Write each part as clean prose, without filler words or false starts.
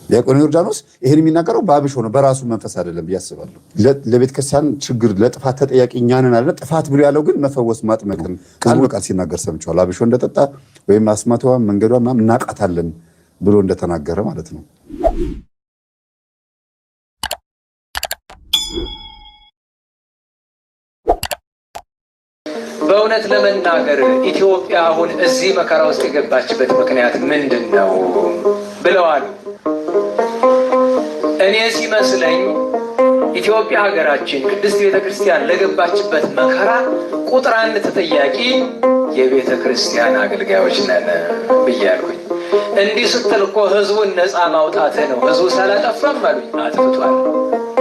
ዲያቆን ዮርዳኖስ ይሄን የሚናገረው በአብሾ ነው፣ በራሱ መንፈስ አይደለም ያስባለሁ። ለቤተ ክርስቲያን ችግር ለጥፋት ተጠያቂ እኛ ነን አለ። ጥፋት ብሎ ያለው ግን መፈወስ ማጥመቅን ቃል በቃል ሲናገር ሰምቻለሁ። አብሾ እንደጠጣ ወይም አስማቷ መንገዷ ምናምን እናቃታለን ብሎ እንደተናገረ ማለት ነው። በእውነት ለመናገር ኢትዮጵያ አሁን እዚህ መከራ ውስጥ የገባችበት ምክንያት ምንድን ነው ብለዋል። እኔ ሲመስለኝ ኢትዮጵያ ሀገራችን ቅድስት ቤተ ክርስቲያን ለገባችበት መከራ ቁጥር አንድ ተጠያቂ የቤተ ክርስቲያን አገልጋዮች ነን ብያለሁኝ። እንዲህ ስትል እኮ ህዝቡን ነፃ ማውጣት ነው። ህዝቡ ሳላጠፋም አሉኝ አጥፍቷል።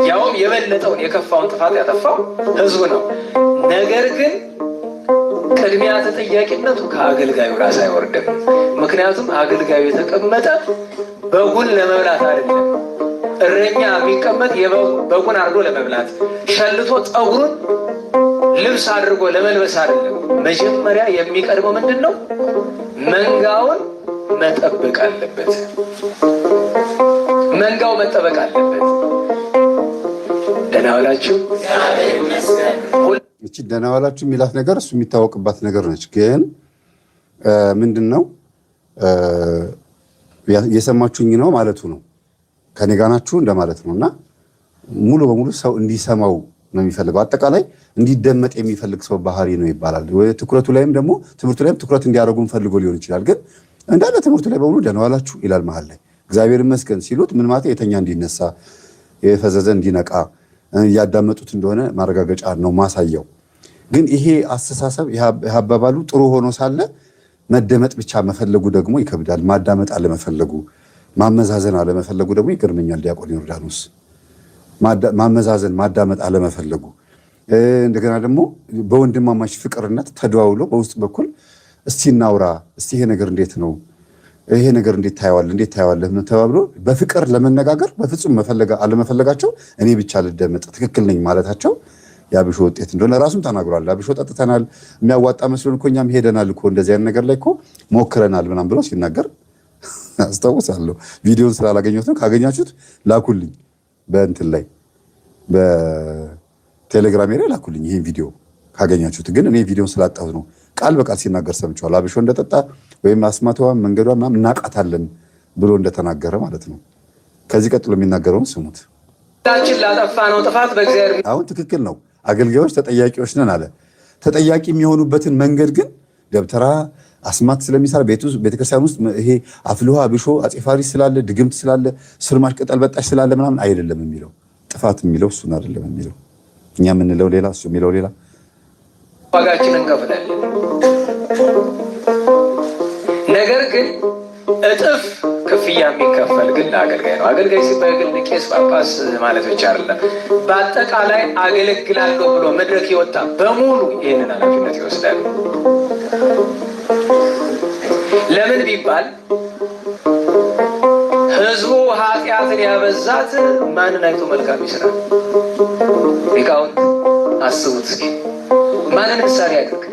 ያውም የበለጠውን የከፋውን ጥፋት ያጠፋው ህዝቡ ነው። ነገር ግን ቅድሚያ ተጠያቂነቱ ከአገልጋዩ ራስ አይወርድም። ምክንያቱም አገልጋዩ የተቀመጠ በጉን ለመብላት አይደለም። እረኛ የሚቀመጥ በጉን አርዶ ለመብላት ሸልቶ ጠጉሩን ልብስ አድርጎ ለመልበስ አይደለም። መጀመሪያ የሚቀድመው ምንድን ነው? መንጋውን መጠበቅ አለበት። መንጋው መጠበቅ አለበት። ደህና ዋላችሁ። እቺ ደህና ዋላችሁ የሚላት ነገር እሱ የሚታወቅባት ነገር ነች። ግን ምንድነው የሰማችሁኝ ነው ማለቱ ነው። ከኔ ጋር ናችሁ እንደማለት ነውና ሙሉ በሙሉ ሰው እንዲሰማው ነው የሚፈልገው። አጠቃላይ እንዲደመጥ የሚፈልግ ሰው ባህሪ ነው ይባላል። ትኩረቱ ላይም ደግሞ ትምህርቱ ላይም ትኩረት እንዲያደርጉን ፈልጎ ሊሆን ይችላል። ግን እንዳለ ትምህርቱ ላይ በሙሉ ደህና ዋላችሁ ይላል መሀል ላይ። እግዚአብሔር ይመስገን ሲሉት ምን ማለት የተኛ እንዲነሳ የፈዘዘ እንዲነቃ ያዳመጡት እንደሆነ ማረጋገጫ ነው ማሳያው። ግን ይሄ አስተሳሰብ ያባባሉ ጥሩ ሆኖ ሳለ መደመጥ ብቻ መፈለጉ ደግሞ ይከብዳል። ማዳመጥ አለመፈለጉ፣ ማመዛዘን አለመፈለጉ ደግሞ ይገርመኛል። ዲያቆን ዮርዳኖስ ማመዛዘን ማዳመጥ አለመፈለጉ፣ እንደገና ደግሞ በወንድማማች ፍቅርነት ተደዋውሎ በውስጥ በኩል እስቲ እናውራ፣ እስቲ ይሄ ነገር እንዴት ነው፣ ይሄ ነገር እንዴት ታየዋለህ ተባብሎ በፍቅር ለመነጋገር በፍጹም አለመፈለጋቸው እኔ ብቻ ልደመጥ ትክክል ነኝ ማለታቸው የአብሾ ውጤት እንደሆነ ራሱም ተናግሯል። አብሾ ጠጥተናል፣ የሚያዋጣ መስሎን እኮ እኛም ሄደናል እኮ እንደዚህ አይነት ነገር ላይ እኮ ሞክረናል ምናምን ብሎ ሲናገር አስታውሳለሁ። ቪዲዮን ስላላገኘሁት ነው። ካገኛችሁት ላኩልኝ፣ በእንትን ላይ በቴሌግራም ላይ ላኩልኝ ይሄን ቪዲዮ ካገኛችሁት። ግን እኔ ቪዲዮን ስላጣሁት ነው። ቃል በቃል ሲናገር ሰምቻለሁ። አብሾ እንደጠጣ ወይም አስማቷ መንገዷ ምናምን እናቃታለን ብሎ እንደተናገረ ማለት ነው። ከዚህ ቀጥሎ የሚናገረውን ስሙት። ላጠፋ ነው ጥፋት በእግዚአብሔር አሁን ትክክል ነው። አገልጋዮች ተጠያቂዎች ነን አለ። ተጠያቂ የሚሆኑበትን መንገድ ግን ደብተራ አስማት ስለሚሰራ ቤተክርስቲያን ውስጥ ይሄ አፍልሃ አብሾ አፄ ፋሪስ ስላለ ድግምት ስላለ ስርማሽ ቅጠል በጣሽ ስላለ ምናምን አይደለም የሚለው። ጥፋት የሚለው እሱን አይደለም የሚለው። እኛ የምንለው ሌላ፣ እሱ የሚለው ሌላ። ዋጋችንን እንከፍላለን። ነገር ግን እጥፍ ክፍያ የሚከፈል ግን ለአገልጋይ ነው። አገልጋይ ሲባል ግን ቄስ ጳጳስ ማለት ብቻ አይደለም። በአጠቃላይ አገለግላለሁ ብሎ መድረክ የወጣ በሙሉ ይህንን ኃላፊነት ይወስዳል። ለምን ቢባል ህዝቡ ኃጢአትን ያበዛት ማንን አይቶ መልካም ይስራል? ሊቃውንት አስቡት እስኪ። ማንን ምሳሌ ያድርግ?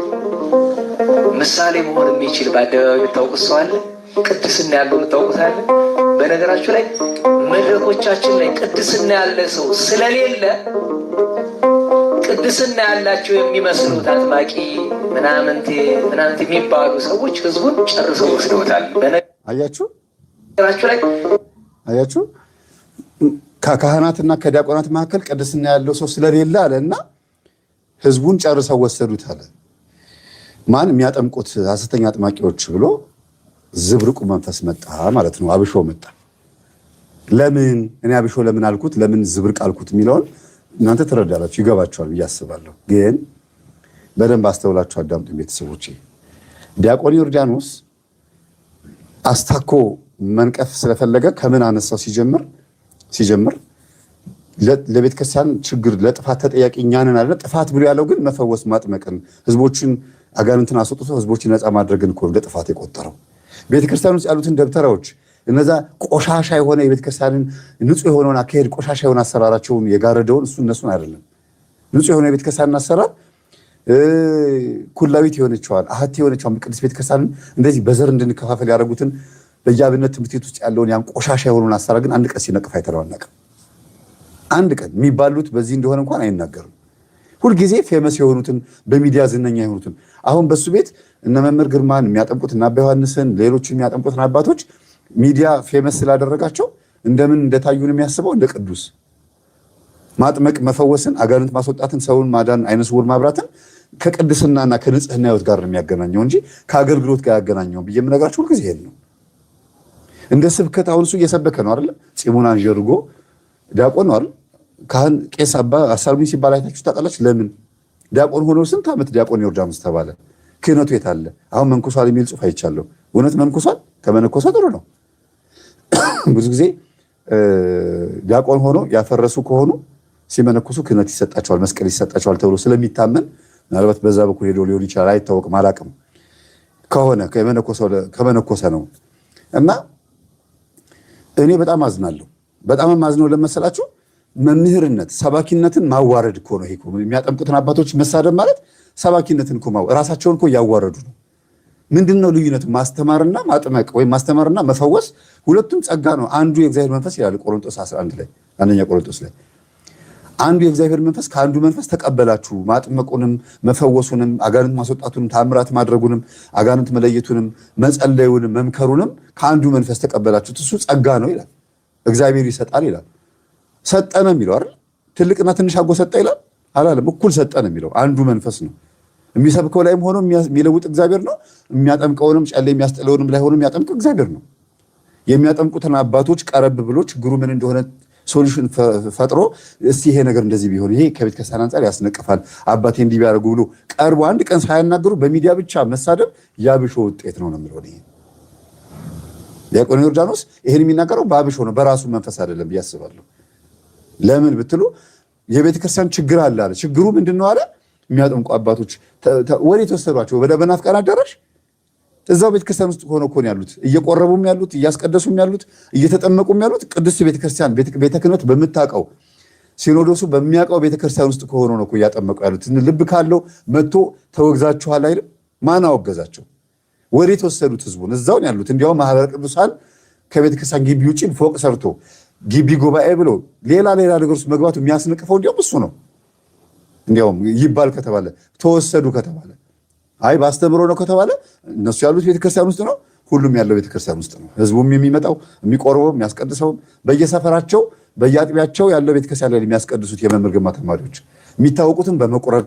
ምሳሌ መሆን የሚችል በአደባባይ የምታውቁት ሰው አለ? ቅድስና ያለው የምታውቁት አለ? በነገራችሁ ላይ መድረኮቻችን ላይ ቅድስና ያለ ሰው ስለሌለ ቅድስና ያላቸው የሚመስሉት አጥባቂ ምናምንቴ የሚባሉ ሰዎች ህዝቡን ጨርሰው ወስደውታል። አያችሁ ላይ አያችሁ ከካህናትና ከዲያቆናት መካከል ቅድስና ያለው ሰው ስለሌለ አለና ህዝቡን ጨርሰው ወሰዱት አለ። ማን የሚያጠምቁት ሐሰተኛ አጥማቂዎች ብሎ ዝብርቁ መንፈስ መጣ ማለት ነው። አብሾ መጣ። ለምን እኔ አብሾ ለምን አልኩት፣ ለምን ዝብርቅ አልኩት የሚለውን እናንተ ትረዳላችሁ፣ ይገባችኋል ብዬ አስባለሁ። ግን በደንብ አስተውላችሁ አዳምጡ ቤተሰቦቼ። ዲያቆን ዮርዳኖስ አስታኮ መንቀፍ ስለፈለገ ከምን አነሳው ሲጀምር ለቤተ ክርስቲያን ችግር ለጥፋት ተጠያቂ እኛ ነን አለ። ጥፋት ብሎ ያለው ግን መፈወስ ማጥመቅን፣ ህዝቦችን አጋንንትን አስወጥቶ ህዝቦችን ነፃ ማድረግን እኮ እንደ ጥፋት የቆጠረው። ቤተ ክርስቲያን ውስጥ ያሉትን ደብተራዎች እነዛ ቆሻሻ የሆነ የቤተ ክርስቲያንን ንጹህ የሆነውን አካሄድ ቆሻሻ የሆነ አሰራራቸውን የጋረደውን እነሱን አይደለም። ንጹህ የሆነ የቤተ ክርስቲያንን አሰራር ኩላዊት የሆነችዋን አህት የሆነችዋን ቅድስት ቤተ ክርስቲያንን እንደዚህ በዘር እንድንከፋፈል ያደረጉትን በየአብነት ትምህርት ቤት ውስጥ ያለውን ያን ቆሻሻ የሆነውን አሰራር ግን አንድ ቀን ሲነቅፍ አይተነው አናውቅም። አንድ ቀን የሚባሉት በዚህ እንደሆነ እንኳን አይናገርም። ሁልጊዜ ፌመስ የሆኑትን በሚዲያ ዝነኛ የሆኑትን አሁን በሱ ቤት እነ መምህር ግርማን የሚያጠምቁት እና አባ ዮሐንስን ሌሎችን የሚያጠምቁትን አባቶች ሚዲያ ፌመስ ስላደረጋቸው እንደምን እንደታዩን የሚያስበው እንደ ቅዱስ ማጥመቅ፣ መፈወስን፣ አጋንንት ማስወጣትን፣ ሰውን ማዳን፣ አይነ ስውር ማብራትን ከቅድስናና ከንጽህና ህይወት ጋር ነው የሚያገናኘው እንጂ ከአገልግሎት ጋር ያገናኘው ብዬ የምነግራችሁ ሁልጊዜ ይሄን ነው። እንደ ስብከት አሁን እሱ እየሰበከ ነው አይደል? ጺሙን አንጀርጎ ዲያቆን ነው አይደል? ካህን ቄስ አባ አሳልሙኝ ሲባል አይታችሁ ታውቃላችሁ? ለምን ዲያቆን ሆኖ ስንት ዓመት ዲያቆን ዮርዳኖስ ተባለ? ክህነቱ የት አለ? አሁን መንኩሷል የሚል ጽሑፍ አይቻለሁ። እውነት መንኩሷል? ከመነኮሰ ጥሩ ነው። ብዙ ጊዜ ዲያቆን ሆኖ ያፈረሱ ከሆኑ ሲመነኩሱ ክህነት ይሰጣቸዋል፣ መስቀል ይሰጣቸዋል ተብሎ ስለሚታመን ምናልባት በዛ በኩል ሄዶ ሊሆን ይችላል፣ አይታወቅም፣ አላውቅም። ከሆነ ከመነኮሰ ነው። እና እኔ በጣም አዝናለሁ። በጣም ማዝነው ለመሰላችሁ መምህርነት ሰባኪነትን ማዋረድ እኮ ነው። ይሄ የሚያጠምቁትን አባቶች መሳደብ ማለት ሰባኪነትን እኮ ራሳቸውን እኮ እያዋረዱ ነው። ምንድነው ልዩነቱ? ማስተማርና ማጥመቅ ወይም ማስተማርና መፈወስ ሁለቱም ጸጋ ነው። አንዱ የእግዚአብሔር መንፈስ ይላል ቆሮንቶስ 11 ላይ አንደኛ ቆሮንቶስ ላይ አንዱ የእግዚአብሔር መንፈስ ከአንዱ መንፈስ ተቀበላችሁ፣ ማጥመቁንም መፈወሱንም አጋንንት ማስወጣቱንም ታምራት ማድረጉንም አጋንንት መለየቱንም መጸለዩንም መምከሩንም ከአንዱ መንፈስ ተቀበላችሁት፣ እሱ ጸጋ ነው ይላል። እግዚአብሔር ይሰጣል ይላል። ሰጠነ የሚለው አይደል? ትልቅና ትንሽ አጎ ሰጠ ይላል አላለም? እኩል ሰጠነ የሚለው አንዱ መንፈስ ነው። የሚሰብከው ላይም ሆኖ የሚለውጥ እግዚአብሔር ነው። የሚያጠምቀውንም ጨሌ የሚያስጥለውንም ላይ ሆኖ የሚያጠምቅ እግዚአብሔር ነው። የሚያጠምቁትን አባቶች ቀረብ ብሎ ችግሩ ምን እንደሆነ ሶሉሽን ፈጥሮ እስቲ ይሄ ነገር እንደዚህ ቢሆን ይሄ ከቤተ ክርስቲያን አንጻር ያስነቅፋል፣ አባቴ እንዲህ ቢያደርጉ ብሎ ቀርቦ አንድ ቀን ሳያናገሩ በሚዲያ ብቻ መሳደብ የአብሾ ውጤት ነው የምለው። ይሄ ዲያቆን ዮርዳኖስ ይሄን የሚናገረው በአብሾ ነው፣ በራሱ መንፈስ አይደለም ብዬ አስባለሁ። ለምን ብትሉ የቤተ ክርስቲያን ችግር አለ አለ። ችግሩ ምንድነው አለ? የሚያጠምቁ አባቶች ወዴት ወሰዷቸው? ወደ በናፍቃን አዳራሽ እዛው ቤተክርስቲያን ውስጥ ሆኖ እኮ ነው ያሉት። እየቆረቡም ያሉት እያስቀደሱም ያሉት እየተጠመቁም ያሉት ቅድስት ቤተክርስቲያን ቤተ ክህነት በምታውቀው ሲኖዶሱ በሚያውቀው ቤተክርስቲያን ውስጥ ከሆነ ነው እኮ እያጠመቁ ያሉት። ልብ ካለው መጥቶ ተወግዛችኋል አይደል? ማን አወገዛቸው? ወዴት ወሰዱት? ህዝቡን እዛው ነው ያሉት። እንዲያውም ማህበረ ቅዱሳን ከቤተክርስቲያን ግቢ ውጭ ፎቅ ሰርቶ ግቢ ጉባኤ ብሎ ሌላ ነገር ውስጥ መግባቱ የሚያስነቅፈው እንዲያውም እሱ ነው። እንዲያውም ይባል ከተባለ ተወሰዱ ከተባለ አይ ባስተምሮ ነው ከተባለ እነሱ ያሉት ቤተክርስቲያን ውስጥ ነው። ሁሉም ያለው ቤተክርስቲያን ውስጥ ነው። ህዝቡም የሚመጣው የሚቆርበው የሚያስቀድሰው በየሰፈራቸው በየአጥቢያቸው ያለው ቤተክርስቲያን ላይ የሚያስቀድሱት የመምህር ግርማ ተማሪዎች የሚታወቁትን በመቁረብ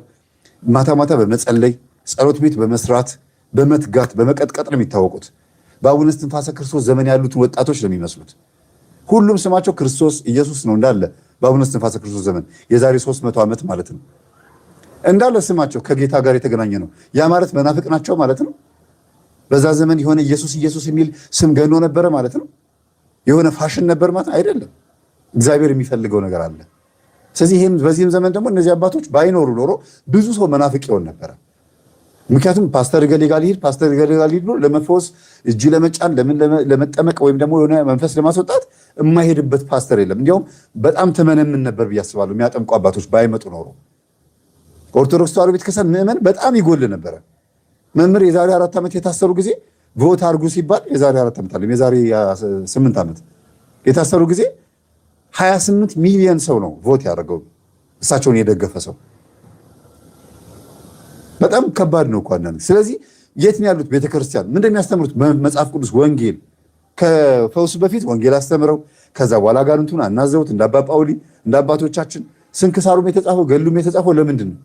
ማታ ማታ በመጸለይ ጸሎት ቤት በመስራት በመትጋት በመቀጥቀጥ ነው የሚታወቁት። በአቡነ እስትንፋሰ ክርስቶስ ዘመን ያሉትን ወጣቶች ነው የሚመስሉት። ሁሉም ስማቸው ክርስቶስ ኢየሱስ ነው እንዳለ በአቡነ እስትንፋሰ ክርስቶስ ዘመን የዛሬ 300 ዓመት ማለት ነው እንዳለ ስማቸው ከጌታ ጋር የተገናኘ ነው። ያ ማለት መናፍቅ ናቸው ማለት ነው። በዛ ዘመን የሆነ ኢየሱስ ኢየሱስ የሚል ስም ገኖ ነበረ ማለት ነው። የሆነ ፋሽን ነበር ማለት አይደለም። እግዚአብሔር የሚፈልገው ነገር አለ። ስለዚህ በዚህም ዘመን ደግሞ እነዚህ አባቶች ባይኖሩ ኖሮ ብዙ ሰው መናፍቅ ይሆን ነበረ። ምክንያቱም ፓስተር ገሌ ጋር ሊሄድ ፓስተር ገሌ ጋር ሊሄድ ብሎ ለመፈወስ እጅ ለመጫን ለመጠመቅ ወይም ደግሞ የሆነ መንፈስ ለማስወጣት የማይሄድበት ፓስተር የለም። እንዲያውም በጣም ተመነምን ነበር ብዬ አስባለሁ የሚያጠምቁ አባቶች ባይመጡ ኖሮ። ኦርቶዶክስ ተዋሕዶ ቤተክርስቲያን ምዕመን በጣም ይጎል ነበረ። መምህር የዛሬ 4 ዓመት የታሰሩ ጊዜ ቮት አድርጉ ሲባል የዛሬ 4 ዓመት አለ የዛሬ 8 ዓመት የታሰሩ ጊዜ 28 ሚሊዮን ሰው ነው ቮት ያደረገው እሳቸውን የደገፈ ሰው። በጣም ከባድ ነው እኮ አንዳንድ። ስለዚህ የት ነው ያሉት? ቤተክርስቲያን ምን እንደሚያስተምሩት መጽሐፍ ቅዱስ ወንጌል ከፈውስ በፊት ወንጌል አስተምረው ከዛ በኋላ አጋንንቱን አናዘውት እንደ አባ ጳውሊ እንደ አባቶቻችን ስንክሳሩም የተጻፈው ገሉም የተጻፈው ለምንድን ነው?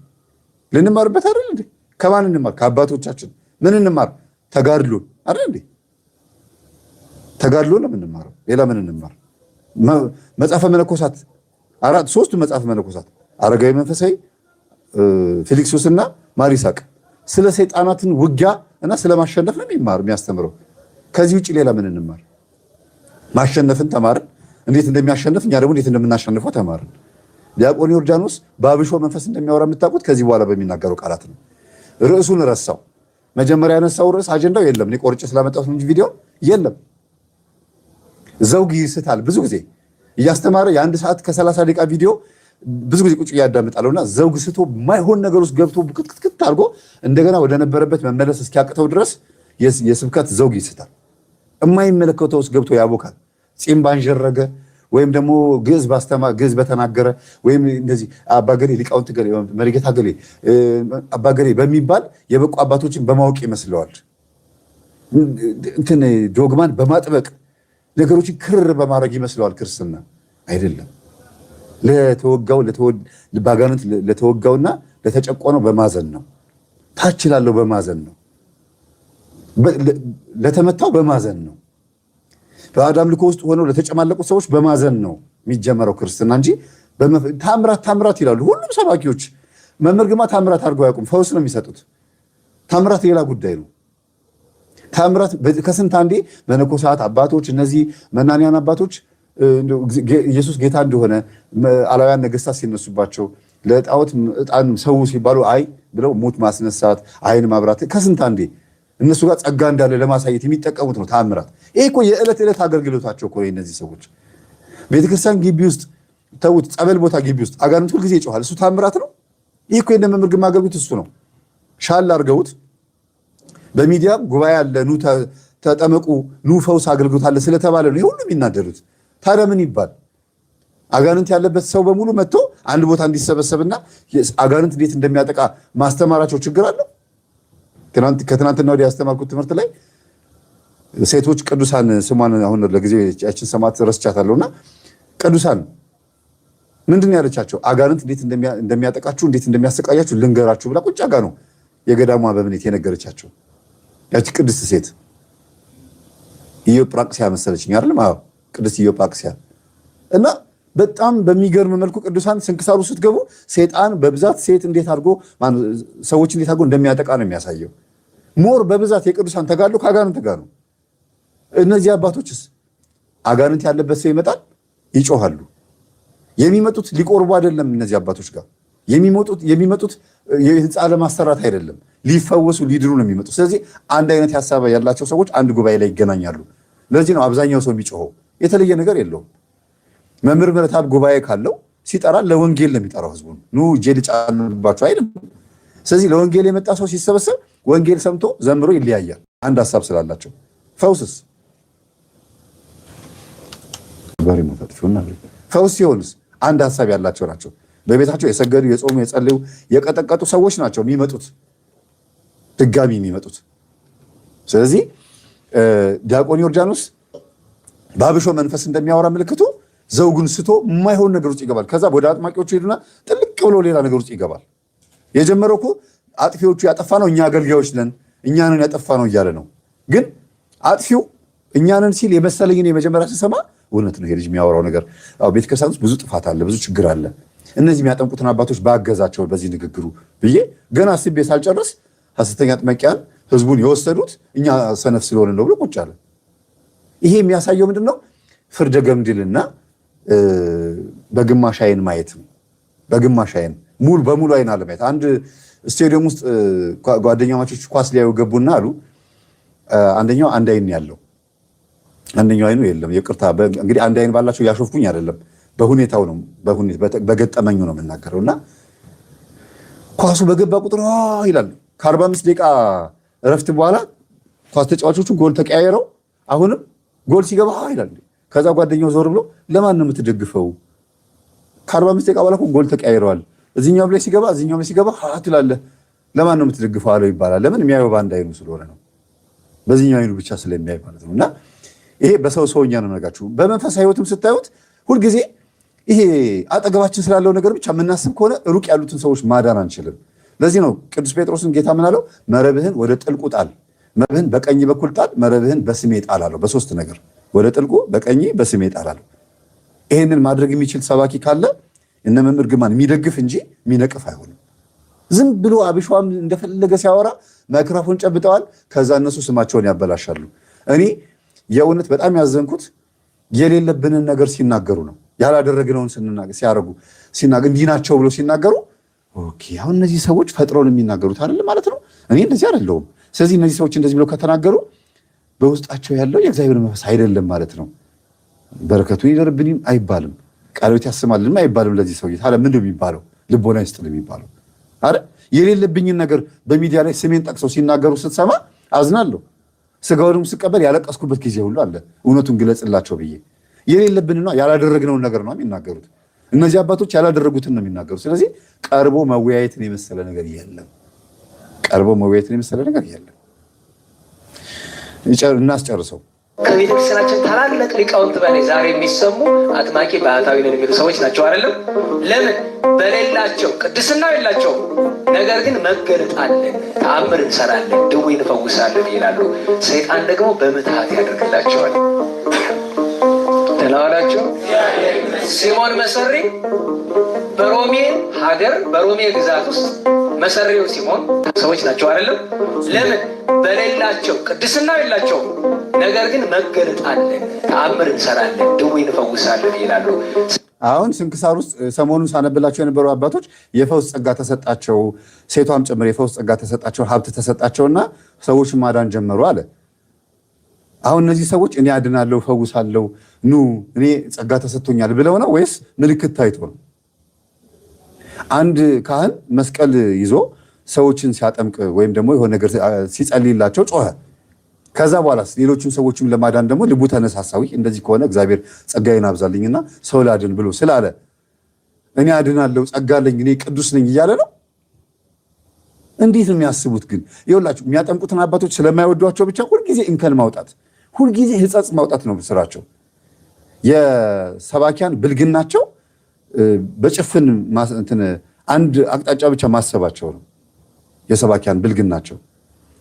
ልንማርበት አይደል እንዴ? ከማን እንማር? ከአባቶቻችን። ምን እንማር? ተጋድሎ አይደል እንዴ? ተጋድሎ ነው የምንማረው። ሌላ ምን እንማር? መጽሐፈ መነኮሳት ሶስቱ መጽሐፈ መነኮሳት አረጋዊ መንፈሳዊ፣ ፊልክስዩስና ማሪሳቅ ስለ ሰይጣናትን ውጊያ እና ስለ ማሸነፍ ነው የሚያስተምረው። ከዚህ ውጭ ሌላ ምን እንማር? ማሸነፍን ተማርን። እንዴት እንደሚያሸንፍ እኛ ደግሞ እንዴት እንደምናሸንፈው ተማርን። ዲያቆን ዮርዳኖስ በአብሾ መንፈስ እንደሚያወራ የምታውቁት ከዚህ በኋላ በሚናገረው ቃላት ነው። ርዕሱን ረሳው። መጀመሪያ ያነሳው ርዕስ አጀንዳው የለም። እኔ ቆርጬ ስላመጣሁት እንጂ ቪዲዮ የለም። ዘውግ ይስታል። ብዙ ጊዜ እያስተማረ የ1 ሰዓት ከ30 ደቂቃ ቪዲዮ ብዙ ጊዜ ቁጭ እያዳምጣለሁና ዘውግ ስቶ ማይሆን ነገር ውስጥ ገብቶ ክትክት አድርጎ እንደገና ወደ ነበረበት መመለስ እስኪያቅተው ድረስ የስብከት ዘውግ ይስታል። የማይመለከተው ውስጥ ገብቶ ያቦካል። ጺም ባንጀረገ ወይም ደግሞ ግዕዝ በተናገረ ወይም እንደዚህ አባገሌ ሊቃውንት ገሌ መሪጌታ ገሌ አባገሌ በሚባል የበቁ አባቶችን በማወቅ ይመስለዋል። እንትን ዶግማን በማጥበቅ ነገሮችን ክርር በማድረግ ይመስለዋል። ክርስትና አይደለም። በአጋንንት ለተወጋውና ለተጨቆነው በማዘን ነው። ታች ላለው በማዘን ነው። ለተመታው በማዘን ነው። በአዳም ልኮ ውስጥ ሆነው ለተጨማለቁት ሰዎች በማዘን ነው የሚጀመረው ክርስትና እንጂ ታምራት ይላሉ ሁሉም ሰባኪዎች። መምህር ግርማ ታምራት አድርገው አያውቁም። ፈውስ ነው የሚሰጡት። ታምራት ሌላ ጉዳይ ነው። ታምራት ከስንት አንዴ መነኮሳት አባቶች፣ እነዚህ መናንያን አባቶች ኢየሱስ ጌታ እንደሆነ አላውያን ነገስታት ሲነሱባቸው ለጣዖት ዕጣን ሰው ሲባሉ አይ ብለው ሞት ማስነሳት፣ አይን ማብራት ከስንት አንዴ እነሱ ጋር ጸጋ እንዳለ ለማሳየት የሚጠቀሙት ነው ታምራት። ይሄ እኮ የዕለት አገልግሎታቸው እኮ እነዚህ ሰዎች ቤተክርስቲያን ግቢ ውስጥ ተውት፣ ጸበል ቦታ ግቢ ውስጥ አጋንንት ሁልጊዜ ይጮሃል። እሱ ታምራት ነው። ይሄ እኮ የነ መምህር ግርማ አገልግሎት እሱ ነው። ሻል አድርገውት በሚዲያ ጉባኤ አለ፣ ኑ ተጠመቁ፣ ኑ ፈውስ አገልግሎት አለ ስለተባለ ነው ሁሉ የሚናደሩት። ታዲያ ምን ይባል? አጋንንት ያለበት ሰው በሙሉ መጥቶ አንድ ቦታ እንዲሰበሰብና አጋንንት እንዴት እንደሚያጠቃ ማስተማራቸው ችግር አለው? ከትናንትና ወዲያ ያስተማርኩት ትምህርት ላይ ሴቶች ቅዱሳን ስሟን አሁን ለጊዜው ያችን ሰማት ረስቻታለሁና ቅዱሳን ምንድን ያለቻቸው? አጋንንት እንዴት እንደሚያጠቃችሁ እንዴት እንደሚያሰቃያችሁ ልንገራችሁ ብላ ቁጭ አጋ ነው የገዳሟ በምኔት የነገረቻቸው። ያቺ ቅድስት ሴት ኢዮጵራቅሲያ መሰለችኝ አይደል? አዎ ቅድስት ኢዮጵራቅሲያ። እና በጣም በሚገርም መልኩ ቅዱሳን ስንክሳሩ ስትገቡ ሰይጣን በብዛት ሴት እንዴት አድርጎ ሰዎች እንዴት አድርጎ እንደሚያጠቃ ነው የሚያሳየው። ሞር በብዛት የቅዱሳን ተጋድሎ ከአጋንንት ጋር ነው። እነዚህ አባቶችስ አጋንንት ያለበት ሰው ይመጣል፣ ይጮሃሉ። የሚመጡት ሊቆርቡ አይደለም። እነዚህ አባቶች ጋር የሚመጡት የህንፃ ለማሰራት አይደለም፣ ሊፈወሱ ሊድሩ ነው የሚመጡት። ስለዚህ አንድ አይነት ሀሳብ ያላቸው ሰዎች አንድ ጉባኤ ላይ ይገናኛሉ። ለዚህ ነው አብዛኛው ሰው የሚጮኸው። የተለየ ነገር የለውም። መምህር ምህረተአብ ጉባኤ ካለው ሲጠራ ለወንጌል ነው የሚጠራው ህዝቡን። ኑ እጄ ልጫንባችሁ አይደለም። ስለዚህ ለወንጌል የመጣ ሰው ሲሰበሰብ ወንጌል ሰምቶ ዘምሮ ይለያያል፣ አንድ ሀሳብ ስላላቸው። ፈውስስ ፈውስ ሲሆንስ አንድ ሀሳብ ያላቸው ናቸው። በቤታቸው የሰገዱ የጾሙ የጸለዩ የቀጠቀጡ ሰዎች ናቸው የሚመጡት፣ ድጋሚ የሚመጡት። ስለዚህ ዲያቆን ዮርዳኖስ በአብሾ መንፈስ እንደሚያወራ ምልክቱ ዘውጉን ስቶ የማይሆን ነገር ውስጥ ይገባል። ከዛ ወደ አጥማቂዎቹ ሄዱና ጥልቅ ብሎ ሌላ ነገር ውስጥ ይገባል። የጀመረው እኮ አጥፊዎቹ ያጠፋ ነው እኛ አገልጋዮች ነን እኛንን ያጠፋ ነው እያለ ነው። ግን አጥፊው እኛንን ሲል የመሰለኝን የመጀመሪያ ስሰማ እውነት ነው ይሄ ልጅ የሚያወራው ነገር። ቤተክርስቲያን ውስጥ ብዙ ጥፋት አለ፣ ብዙ ችግር አለ። እነዚህ የሚያጠምቁትን አባቶች ባገዛቸው በዚህ ንግግሩ ብዬ ገና አስቤ ሳልጨርስ ሐሰተኛ አጥማቂያን ህዝቡን የወሰዱት እኛ ሰነፍ ስለሆነ ነው ብሎ ቁጭ አለ። ይሄ የሚያሳየው ምንድን ነው? ፍርደ ገምድልና በግማሽ አይን ማየት ነው። በግማሽ አይን በሙሉ አይን አለማየት። አንድ ስቴዲየም ውስጥ ጓደኛማቾች ኳስ ሊያዩ ገቡና አሉ አንደኛው አንድ አይን ያለው አንደኛው አይኑ የለም። ይቅርታ እንግዲህ አንድ አይን ባላቸው ያሾፍኩኝ አይደለም፣ በሁኔታው ነው በገጠመኙ ነው የምናገረውና ኳሱ በገባ ቁጥር ይላል። ከ45 ደቂቃ እረፍት በኋላ ኳስ ተጫዋቾቹ ጎል ተቀያየረው አሁንም ጎል ሲገባ ይላል። ከዛ ጓደኛው ዞር ብሎ ለማን ነው የምትደግፈው? ከ45 ደቂቃ በኋላ ጎል ተቀያይረዋል። እዚህኛው ላይ ሲገባ እዚህኛው ላይ ሲገባ ትላለህ። ለማን ነው የምትደግፈው አለው ይባላል። ለምን? የሚያየው በአንድ አይኑ ስለሆነ ነው። በዚህኛው አይኑ ብቻ ስለሚያይ ማለት ነው። እና ይሄ ሰውኛ ነው ነጋችሁ። በመንፈሳዊ ህይወትም ስታዩት ሁልጊዜ ይሄ አጠገባችን ስላለው ነገር ብቻ የምናስብ ከሆነ ሩቅ ያሉትን ሰዎች ማዳን አንችልም። ለዚህ ነው ቅዱስ ጴጥሮስን ጌታ ምን አለው? መረብህን ወደ ጥልቁ ጣል፣ መረብህን በቀኝ በኩል ጣል፣ መረብህን በስሜ ጣል አለው። በሶስት ነገር ወደ ጥልቁ በቀኝ በስሜ ጣል አለው። ይሄንን ማድረግ የሚችል ሰባኪ ካለ እነ መምህር ግርማን የሚደግፍ እንጂ የሚነቅፍ አይሆንም። ዝም ብሎ አብሿም እንደፈለገ ሲያወራ ማይክሮፎን ጨብጠዋል። ከዛ እነሱ ስማቸውን ያበላሻሉ። እኔ የእውነት በጣም ያዘንኩት የሌለብንን ነገር ሲናገሩ ነው። ያላደረግነውን ሲያደርጉ እንዲህ ናቸው ብሎ ሲናገሩ ኦኬ አሁን እነዚህ ሰዎች ፈጥረውን የሚናገሩት አይደለም ማለት ነው። እኔ እንደዚህ አይደለሁም። ስለዚህ እነዚህ ሰዎች እንደዚህ ብለው ከተናገሩ በውስጣቸው ያለው የእግዚአብሔር መንፈስ አይደለም ማለት ነው። በረከቱ ይደርብንም አይባልም፣ ቃሎት ያስማልንም አይባልም። ለዚህ ሰው ታዲያ ምንድን ነው የሚባለው? ልቦና ይስጥል የሚባለው አይደል? የሌለብኝን ነገር በሚዲያ ላይ ስሜን ጠቅሰው ሲናገሩ ስትሰማ አዝናለሁ። ስጋውንም ስቀበል ያለቀስኩበት ጊዜ ሁሉ አለ። እውነቱን ግለጽላቸው ብዬ የሌለብንና ያላደረግነውን ነገር ነው የሚናገሩት። እነዚህ አባቶች ያላደረጉትን ነው የሚናገሩት። ስለዚህ ቀርቦ መወያየትን የመሰለ ነገር የለም። ቀርቦ መወያየትን የመሰለ ነገር የለም። እናስጨርሰው። ከቤተክርስቲያናችን ታላላቅ ሊቃውንት በላይ ዛሬ የሚሰሙ አጥማቂ ባህታዊ ነን የሚሉ ሰዎች ናቸው አይደለም? ለምን በሌላቸው ቅድስና የላቸው፣ ነገር ግን መገለጥ አለን፣ ተአምር እንሰራለን፣ ድውይ እንፈውሳለን ይላሉ። ሰይጣን ደግሞ በምትሃት ያደርግላቸዋል። ተናዋላቸው ሲሞን መሰሪ በሮሜ ሀገር በሮሜ ግዛት ውስጥ መሰሪው ሲሞን ሰዎች ናቸው አይደለም? ለምን በሌላቸው ቅድስና የላቸው፣ ነገር ግን መገለጥ አለን፣ ተአምር እንሰራለን፣ ድውይ እንፈውሳለን ይላሉ። አሁን ስንክሳር ውስጥ ሰሞኑን ሳነብላቸው የነበሩ አባቶች የፈውስ ጸጋ ተሰጣቸው፣ ሴቷም ጭምር የፈውስ ጸጋ ተሰጣቸው፣ ሀብት ተሰጣቸውና ሰዎች ማዳን ጀመሩ አለ። አሁን እነዚህ ሰዎች እኔ አድናለሁ፣ ፈውሳለሁ፣ ኑ እኔ ጸጋ ተሰጥቶኛል ብለው ነው ወይስ ምልክት ታይቶ ነው? አንድ ካህን መስቀል ይዞ ሰዎችን ሲያጠምቅ ወይም ደግሞ የሆነ ነገር ሲጸልይላቸው ጮኸ። ከዛ በኋላ ሌሎችን ሰዎችም ለማዳን ደግሞ ልቡ ተነሳሳዊ እንደዚህ ከሆነ እግዚአብሔር ጸጋዬን አብዛልኝና ሰው ላድን ብሎ ስላለ እኔ አድናለሁ፣ ጸጋ አለኝ፣ እኔ ቅዱስ ነኝ እያለ ነው። እንዴት ነው የሚያስቡት? ግን ይኸውላችሁ የሚያጠምቁትን አባቶች ስለማይወዷቸው ብቻ ሁልጊዜ እንከን ማውጣት፣ ሁልጊዜ ሕጸጽ ማውጣት ነው ስራቸው። የሰባኪያን ብልግናቸው በጭፍን አንድ አቅጣጫ ብቻ ማሰባቸው ነው የሰባኪያን ብልግናቸው።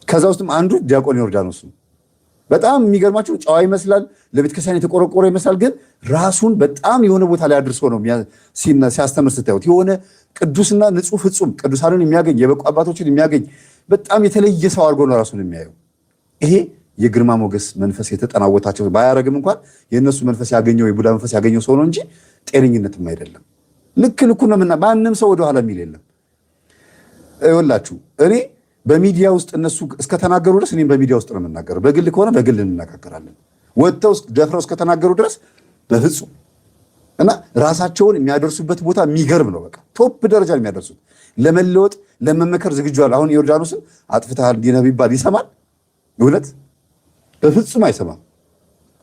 ከዛ ውስጥም አንዱ ዲያቆን ዮርዳኖስ ነው። በጣም የሚገርማችሁ ጨዋ ይመስላል፣ ለቤተ ክርስቲያን የተቆረቆረ ይመስላል። ግን ራሱን በጣም የሆነ ቦታ ላይ አድርሶ ነው ሲያስተምር ስታዩት። የሆነ ቅዱስና ንጹሕ ፍጹም ቅዱሳንን የሚያገኝ የበቁ አባቶችን የሚያገኝ በጣም የተለየ ሰው አድርጎ ነው ራሱን የሚያየው። ይሄ የግርማ ሞገስ መንፈስ የተጠናወታቸው ባያረግም እንኳን የእነሱ መንፈስ ያገኘው የቡዳ መንፈስ ያገኘው ሰው ነው እንጂ ጤነኝነትም አይደለም። ልክ ልኩ ነው። ማንም ሰው ወደኋላ የሚል የለም። ይኸውላችሁ እኔ በሚዲያ ውስጥ እነሱ እስከተናገሩ ድረስ እኔም በሚዲያ ውስጥ ነው የምናገረው። በግል ከሆነ በግል እንነጋገራለን። ወጥተው ደፍረው እስከተናገሩ ድረስ በፍጹም እና ራሳቸውን የሚያደርሱበት ቦታ የሚገርም ነው። በቃ ቶፕ ደረጃ የሚያደርሱት ለመለወጥ ለመመከር ዝግጁ አለ። አሁን ዮርዳኖስን አጥፍተሃል እንዲህ ነው ቢባል ይሰማል? እውነት በፍጹም አይሰማም።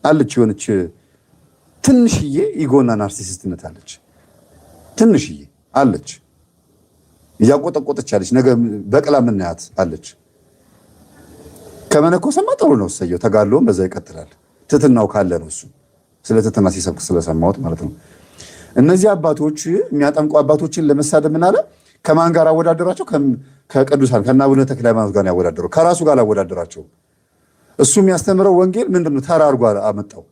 አለች የሆነች ትንሽዬ ኢጎና ናርሲሲስትነት አለች። ትንሽዬ አለች እያቆጠቆጠች አለች። ነገ በቅላ ምናያት አለች። ከመነኮሰማ ጥሩ ነው፣ እሰየው። ተጋድሎም በዛ ይቀጥላል። ትትናው ካለ ነው እሱ ስለ ትትና ሲሰብክ ስለሰማሁት ማለት ነው። እነዚህ አባቶች የሚያጠምቁ አባቶችን ለመሳደብ ምን አለ? ከማን ጋር አወዳደራቸው? ከቅዱሳን ከእነ አቡነ ተክለ ሃይማኖት ጋር ያወዳደረው፣ ከራሱ ጋር አወዳደራቸው። እሱ የሚያስተምረው ወንጌል ምንድነው? ተራ አድርጎ አመጣው።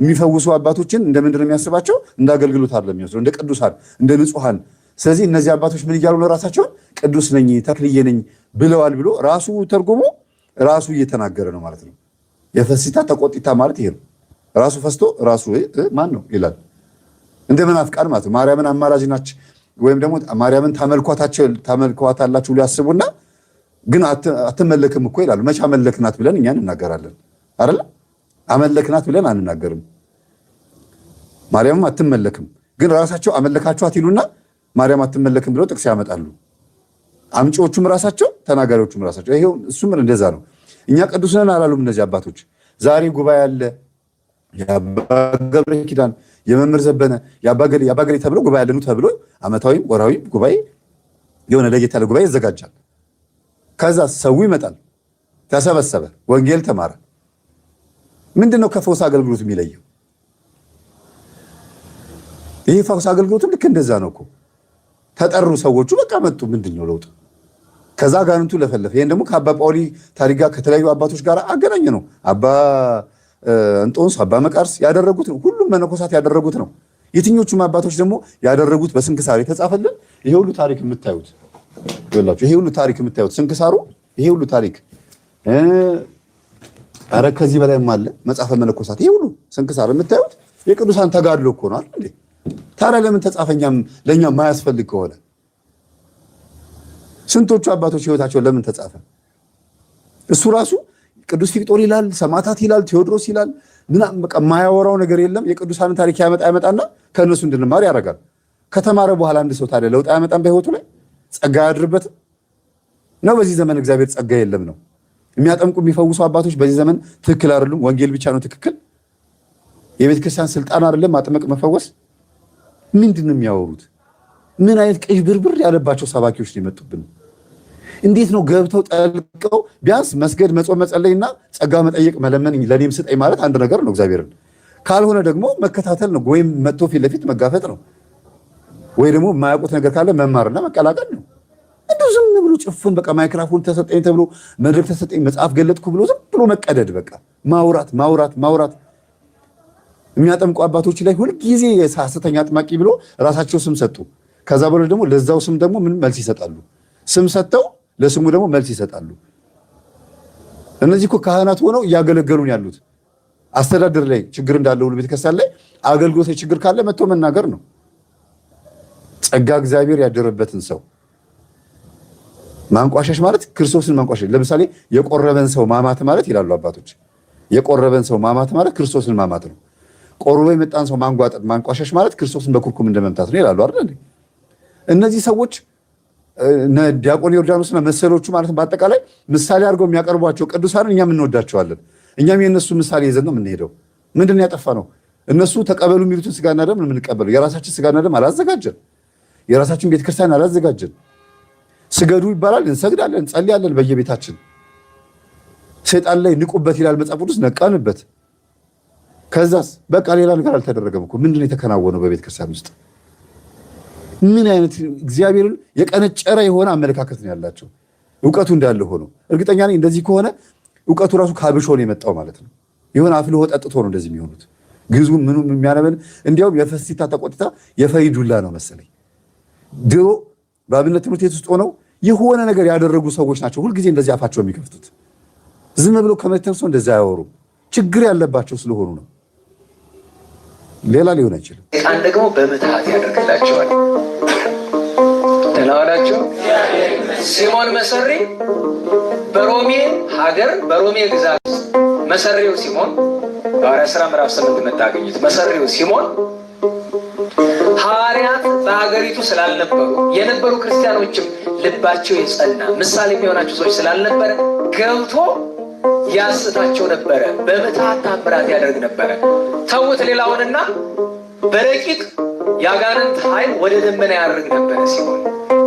የሚፈውሱ አባቶችን እንደ ምንድን ነው የሚያስባቸው? እንደ አገልግሎት አይደለም የሚወስደው፣ እንደ ቅዱሳን፣ እንደ ንጹሐን። ስለዚህ እነዚህ አባቶች ምን እያሉ ነው? ራሳቸውን ቅዱስ ነኝ ተክልዬ ነኝ ብለዋል ብሎ ራሱ ተርጉሞ ራሱ እየተናገረ ነው ማለት ነው። የፈሲታ ተቆጢታ ማለት ይሄ ነው። ራሱ ፈስቶ ራሱ ማን ነው ይላል። እንደ መናፍቃን ማለት ነው። ማርያምን አማላጅ ናች ወይም ደግሞ ማርያምን ታመልኳታላችሁ ሊያስቡና ግን አትመለክም እኮ ይላሉ። መቼ አመለክናት ብለን እኛ እንናገራለን አይደል? አመለክናት ብለን አንናገርም። ማርያምም አትመለክም፣ ግን ራሳቸው አመለካችኋት ይሉና ማርያም አትመለክም ብለው ጥቅስ ያመጣሉ። አምጪዎቹም ራሳቸው ተናጋሪዎቹም ራሳቸው። ይሄው እሱም እንደዛ ነው። እኛ ቅዱስ ነን አላሉም እነዚህ አባቶች። ዛሬ ጉባኤ አለ፣ የአባ ገብረ ኪዳን፣ የመምህር ዘበነ፣ የአባገሌ ተብሎ ጉባኤ አለኑ ተብሎ ዓመታዊም ወራዊም ጉባኤ የሆነ ለየት ያለ ጉባኤ ይዘጋጃል። ከዛ ሰው ይመጣል፣ ተሰበሰበ፣ ወንጌል ተማረ። ምንድነው ከፈውስ አገልግሎት የሚለየው? ይሄ ፈውስ አገልግሎቱ ልክ እንደዛ ነው እኮ። ተጠሩ ሰዎቹ በቃ መጡ። ምንድነው ለውጥ? ከዛ ጋንንቱ ለፈለፈ። ይሄን ደግሞ ከአባ ጳውሊ ታሪክ ጋር ከተለያዩ አባቶች ጋር አገናኘ ነው። አባ እንጦንስ፣ አባ መቃርስ ያደረጉት ነው። ሁሉም መነኮሳት ያደረጉት ነው። የትኞቹም አባቶች ደግሞ ያደረጉት በስንክሳር የተጻፈልን ይሄ ሁሉ ታሪክ የምታዩት ይላችሁ። ይሄ ሁሉ ታሪክ የምታዩት ስንክሳሩ፣ ይሄ ሁሉ ታሪክ አረ ከዚህ በላይም አለ መጽሐፈ መነኮሳት። ይሄ ሁሉ ስንክሳር የምታዩት የቅዱሳን ተጋድሎ እኮ ነው አይደል? ታዲያ ለምን ተጻፈኛም ለኛ ማያስፈልግ ከሆነ ስንቶቹ አባቶች ህይወታቸው ለምን ተጻፈ? እሱ ራሱ ቅዱስ ፊቅጦር ይላል፣ ሰማዕታት ይላል፣ ቴዎድሮስ ይላል። ምናምን በቃ የማያወራው ነገር የለም። የቅዱሳንን ታሪክ ያመጣና ከእነሱ እንድንማር ያደርጋል። ከተማረ በኋላ አንድ ሰው ታዲያ ለውጥ አያመጣም? በህይወቱ ላይ ጸጋ አያድርበትም ነው? በዚህ ዘመን እግዚአብሔር ጸጋ የለም ነው። የሚያጠምቁ የሚፈውሱ አባቶች በዚህ ዘመን ትክክል አይደሉም። ወንጌል ብቻ ነው ትክክል። የቤተ ክርስቲያን ስልጣን አይደለም ማጥመቅ መፈወስ። ምንድን ነው የሚያወሩት? ምን አይነት ቀይ ብርብር ያለባቸው ሰባኪዎች ነው የመጡብን? እንዴት ነው ገብተው ጠልቀው ቢያንስ መስገድ፣ መጾም፣ መጸለይና ጸጋ መጠየቅ መለመን ለኔም ስጠኝ ማለት አንድ ነገር ነው እግዚአብሔርን። ካልሆነ ደግሞ መከታተል ነው፣ ወይም መጥቶ ፊት ለፊት መጋፈጥ ነው፣ ወይ ደግሞ የማያውቁት ነገር ካለ መማርና መቀላቀል ነው። እንደው ዝም ብሎ ጭፍን በቃ ማይክራፎን ተሰጠኝ ተብሎ መድረክ ተሰጠኝ መጽሐፍ ገለጥኩ ብሎ ዝም ብሎ መቀደድ፣ በቃ ማውራት ማውራት ማውራት። የሚያጠምቁ አባቶች ላይ ሁልጊዜ ሐሰተኛ አጥማቂ ብሎ ራሳቸው ስም ሰጡ። ከዛ በኋላ ደግሞ ለዛው ስም ደግሞ ምን መልስ ይሰጣሉ? ስም ሰጥተው ለስሙ ደግሞ መልስ ይሰጣሉ። እነዚህ እኮ ካህናት ሆነው እያገለገሉን ያሉት አስተዳደር ላይ ችግር እንዳለው ሁሉ ቤተክርስቲያን ላይ አገልግሎት ችግር ካለ መጥቶ መናገር ነው። ጸጋ እግዚአብሔር ያደረበትን ሰው ማንቋሸሽ ማለት ክርስቶስን ማንቋሸሽ። ለምሳሌ የቆረበን ሰው ማማት ማለት ይላሉ አባቶች፣ የቆረበን ሰው ማማት ማለት ክርስቶስን ማማት ነው። ቆርቦ የመጣን ሰው ማንጓጠጥ ማንቋሸሽ ማለት ክርስቶስን በኩርኩም እንደመምታት ነው ይላሉ አይደል? እነዚህ ሰዎች ዲያቆን ዮርዳኖስና መሰሎቹ ማለት በአጠቃላይ ምሳሌ አድርገው የሚያቀርቧቸው ቅዱሳንን እኛም እንወዳቸዋለን። እኛም የእነሱ ምሳሌ ይዘን ነው የምንሄደው። ምንድን ያጠፋ ነው? እነሱ ተቀበሉ የሚሉትን ስጋና ደም ነው የምንቀበለው። የራሳችን ስጋና ደም አላዘጋጀን፣ የራሳችን ቤተክርስቲያን አላዘጋጀን። ስገዱ ይባላል፣ እንሰግዳለን፣ እንጸልያለን በየቤታችን። ሰይጣን ላይ ንቁበት ይላል መጽሐፍ ቅዱስ፣ ነቃንበት። ከዛስ በቃ ሌላ ነገር አልተደረገም እኮ። ምንድን ነው የተከናወነው በቤተክርስቲያን ውስጥ? ምን አይነት እግዚአብሔርን የቀነጨረ የሆነ አመለካከት ነው ያላቸው። እውቀቱ እንዳለ ሆኖ እርግጠኛ ነኝ እንደዚህ ከሆነ እውቀቱ ራሱ ካብሾ ነው የመጣው ማለት ነው። የሆነ አፍልሆ ጠጥቶ ነው እንደዚህ የሚሆኑት። ግዙም ምኑም የሚያነበን እንዲያውም የፈሲታ ተቆጥታ የፈይዱላ ነው መሰለኝ። ድሮ በአብነት ትምህርት ቤት ውስጥ ሆነው የሆነ ነገር ያደረጉ ሰዎች ናቸው ሁልጊዜ እንደዚህ አፋቸው የሚከፍቱት። ዝም ብለው ከመተንሶ እንደዚህ አያወሩም። ችግር ያለባቸው ስለሆኑ ነው። ሌላ ሊሆን አይችልም። ቃል ደግሞ በምትሃት ያደርግላቸዋል። ተናዋላቸው ሲሞን መሰሪ በሮሜ ሀገር በሮሜ ግዛት መሰሪው ሲሞን በሐዋርያት ሥራ ምዕራፍ 8 የምታገኙት መሰሪው ሲሞን ሐዋርያት በሀገሪቱ ስላልነበሩ የነበሩ ክርስቲያኖችም ልባቸው የጸና ምሳሌ የሚሆናቸው ሰዎች ስላልነበረ ገብቶ ያስታቸው ነበረ። በምትሃት ታምራት ያደርግ ነበረ። ተውት ሌላውንና በረቂቅ ያጋንንት ኃይል ወደ ደመና ያደርግ ነበረ። ሲሆን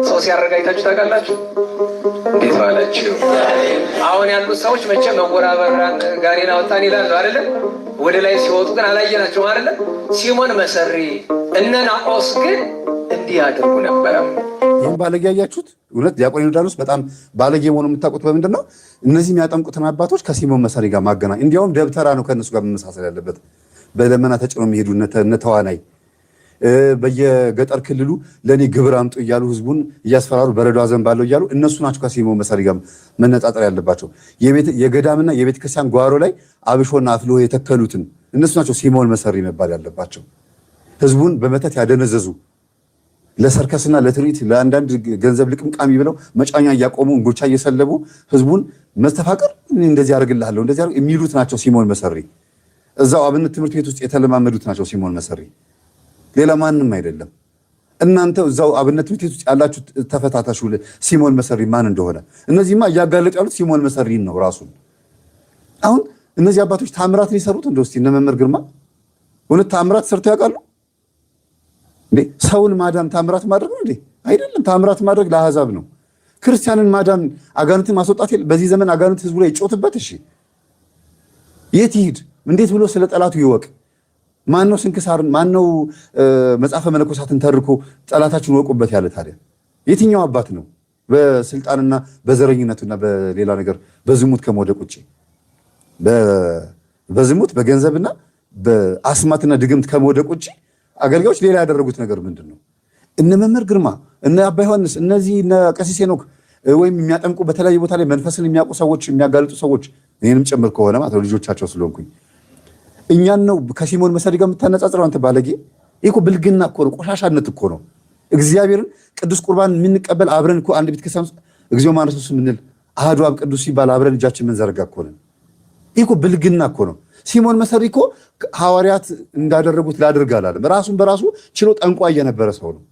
ሰው ሲያደርግ አይታችሁ ታውቃላችሁ? እንዴት ባላችሁ። አሁን ያሉት ሰዎች መቼ መጎራበራን ጋኔን አወጣን ይላሉ አይደለም? ወደ ላይ ሲወጡ ግን አላየናቸውም አይደለም? ሲሞን መሰሪ እነ ናኦስ ግን እንዲህ ያደርጉ ነበረ። ይህም ባለጌ ያያችሁት እውነት ዲያቆን ዮርዳኖስ በጣም ባለጌ መሆኑ የምታውቁት በምንድን ነው? እነዚህ የሚያጠምቁትን አባቶች ከሲሞን መሰሪ ጋር ማገናኝ። እንዲያውም ደብተራ ነው ከእነሱ ጋር መመሳሰል ያለበት። በደመና ተጭኖ የሚሄዱ እነ ተዋናይ በየገጠር ክልሉ ለእኔ ግብር አምጡ እያሉ ህዝቡን እያስፈራሩ በረዶ አዘንባለሁ እያሉ እነሱ ናቸው ከሲሞን መሰሪ ጋር መነጻጸር ያለባቸው። የገዳምና የቤተ ክርስቲያን ጓሮ ላይ አብሾና አፍልሆ የተከሉትን እነሱ ናቸው ሲሞን መሰሪ መባል ያለባቸው። ህዝቡን በመተት ያደነዘዙ ለሰርከስና ለትርኢት ለአንዳንድ ገንዘብ ልቅምቃሚ ብለው መጫኛ እያቆሙ እንጎቻ እየሰለቡ ህዝቡን መስተፋቀር እንደዚህ ያደርግልሃለሁ እንደዚህ የሚሉት ናቸው ሲሞን መሰሪ። እዛው አብነት ትምህርት ቤት ውስጥ የተለማመዱት ናቸው ሲሞን መሰሪ፣ ሌላ ማንም አይደለም። እናንተ እዛው አብነት ትምህርት ቤት ውስጥ ያላችሁ ተፈታታሹ ሲሞን መሰሪ ማን እንደሆነ። እነዚህማ እያጋለጡ ያሉት ሲሞን መሰሪን ነው ራሱን። አሁን እነዚህ አባቶች ታምራት ነው የሰሩት። እንደው እስቲ እነ መምህር ግርማ እውነት ታምራት ሰርተው ያውቃሉ እንዴ? ሰውን ማዳን ታምራት ማድረግ ነው እንዴ? አይደለም። ታምራት ማድረግ ለአሕዛብ ነው። ክርስቲያንን ማዳን አጋንንትን ማስወጣት በዚህ ዘመን አጋንንት ህዝቡ ላይ ይጮትበት። እሺ የት ይሂድ? እንዴት ብሎ ስለ ጠላቱ ይወቅ? ማን ነው ስንክሳርን ማን ነው መጽሐፈ መነኮሳትን ተርኮ ጠላታችሁን ወቁበት ያለ? ታዲያ የትኛው አባት ነው በስልጣንና በዘረኝነቱና በሌላ ነገር በዝሙት ከመውደቅ ውጭ በዝሙት በገንዘብና በአስማትና ድግምት ከመውደቅ ውጭ አገልጋዮች ሌላ ያደረጉት ነገር ምንድን ነው? እነ መምህር ግርማ እነ አባ ዮሐንስ እነዚህ እነ ቀሲስ ሄኖክ ወይም የሚያጠምቁ በተለያየ ቦታ ላይ መንፈስን የሚያውቁ ሰዎች የሚያጋልጡ ሰዎች እኔንም ጭምር ከሆነ ማለት ነው ልጆቻቸው ስለሆንኩኝ እኛን ነው ከሲሞን መሰሪ ጋር የምታነጻጽረው? አንተ ባለጌ! ይሄ እኮ ብልግና እኮ ነው፣ ቆሻሻነት እኮ ነው። እግዚአብሔርን ቅዱስ ቁርባን የምንቀበል አብረን እኮ አንድ ቤተ ክርስቲያን እግዚኦ ማርያም የምንል አሐዱ አብ ቅዱስ ሲባል አብረን እጃችን የምንዘረጋ እኮ ነን። ይሄ እኮ ብልግና እኮ ነው። ሲሞን መሰሪ እኮ ሐዋርያት እንዳደረጉት ላድርግ አላለም። ራሱን በራሱ ችሎ ጠንቋይ የነበረ ሰው ነው።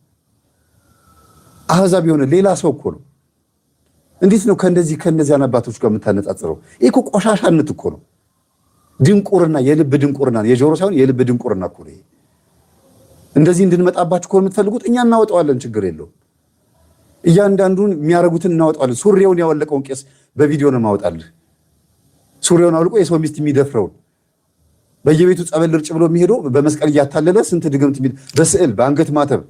አሕዛብ የሆነ ሌላ ሰው እኮ ነው። እንዴት ነው ከእነዚያ አባቶች ጋር የምታነጻጽረው? ይሄ እኮ ቆሻሻነት እኮ ነው። ድንቁርና፣ የልብ ድንቁርና፣ የጆሮ ሳይሆን የልብ ድንቁርና እኮ ነው። እንደዚህ እንድንመጣባችሁ እኮ የምትፈልጉት፣ እኛ እናወጣዋለን፣ ችግር የለውም። እያንዳንዱን የሚያረጉትን እናወጣዋለን። ሱሪውን ያወለቀውን ቄስ በቪዲዮ ነው ማወጣልህ። ሱሪውን አውልቆ የሰው ሚስት የሚደፍረውን በየቤቱ ጸበል ልርጭ ብሎ የሚሄደው በመስቀል እያታለለ ስንት ድግምት በስዕል በአንገት ማተብ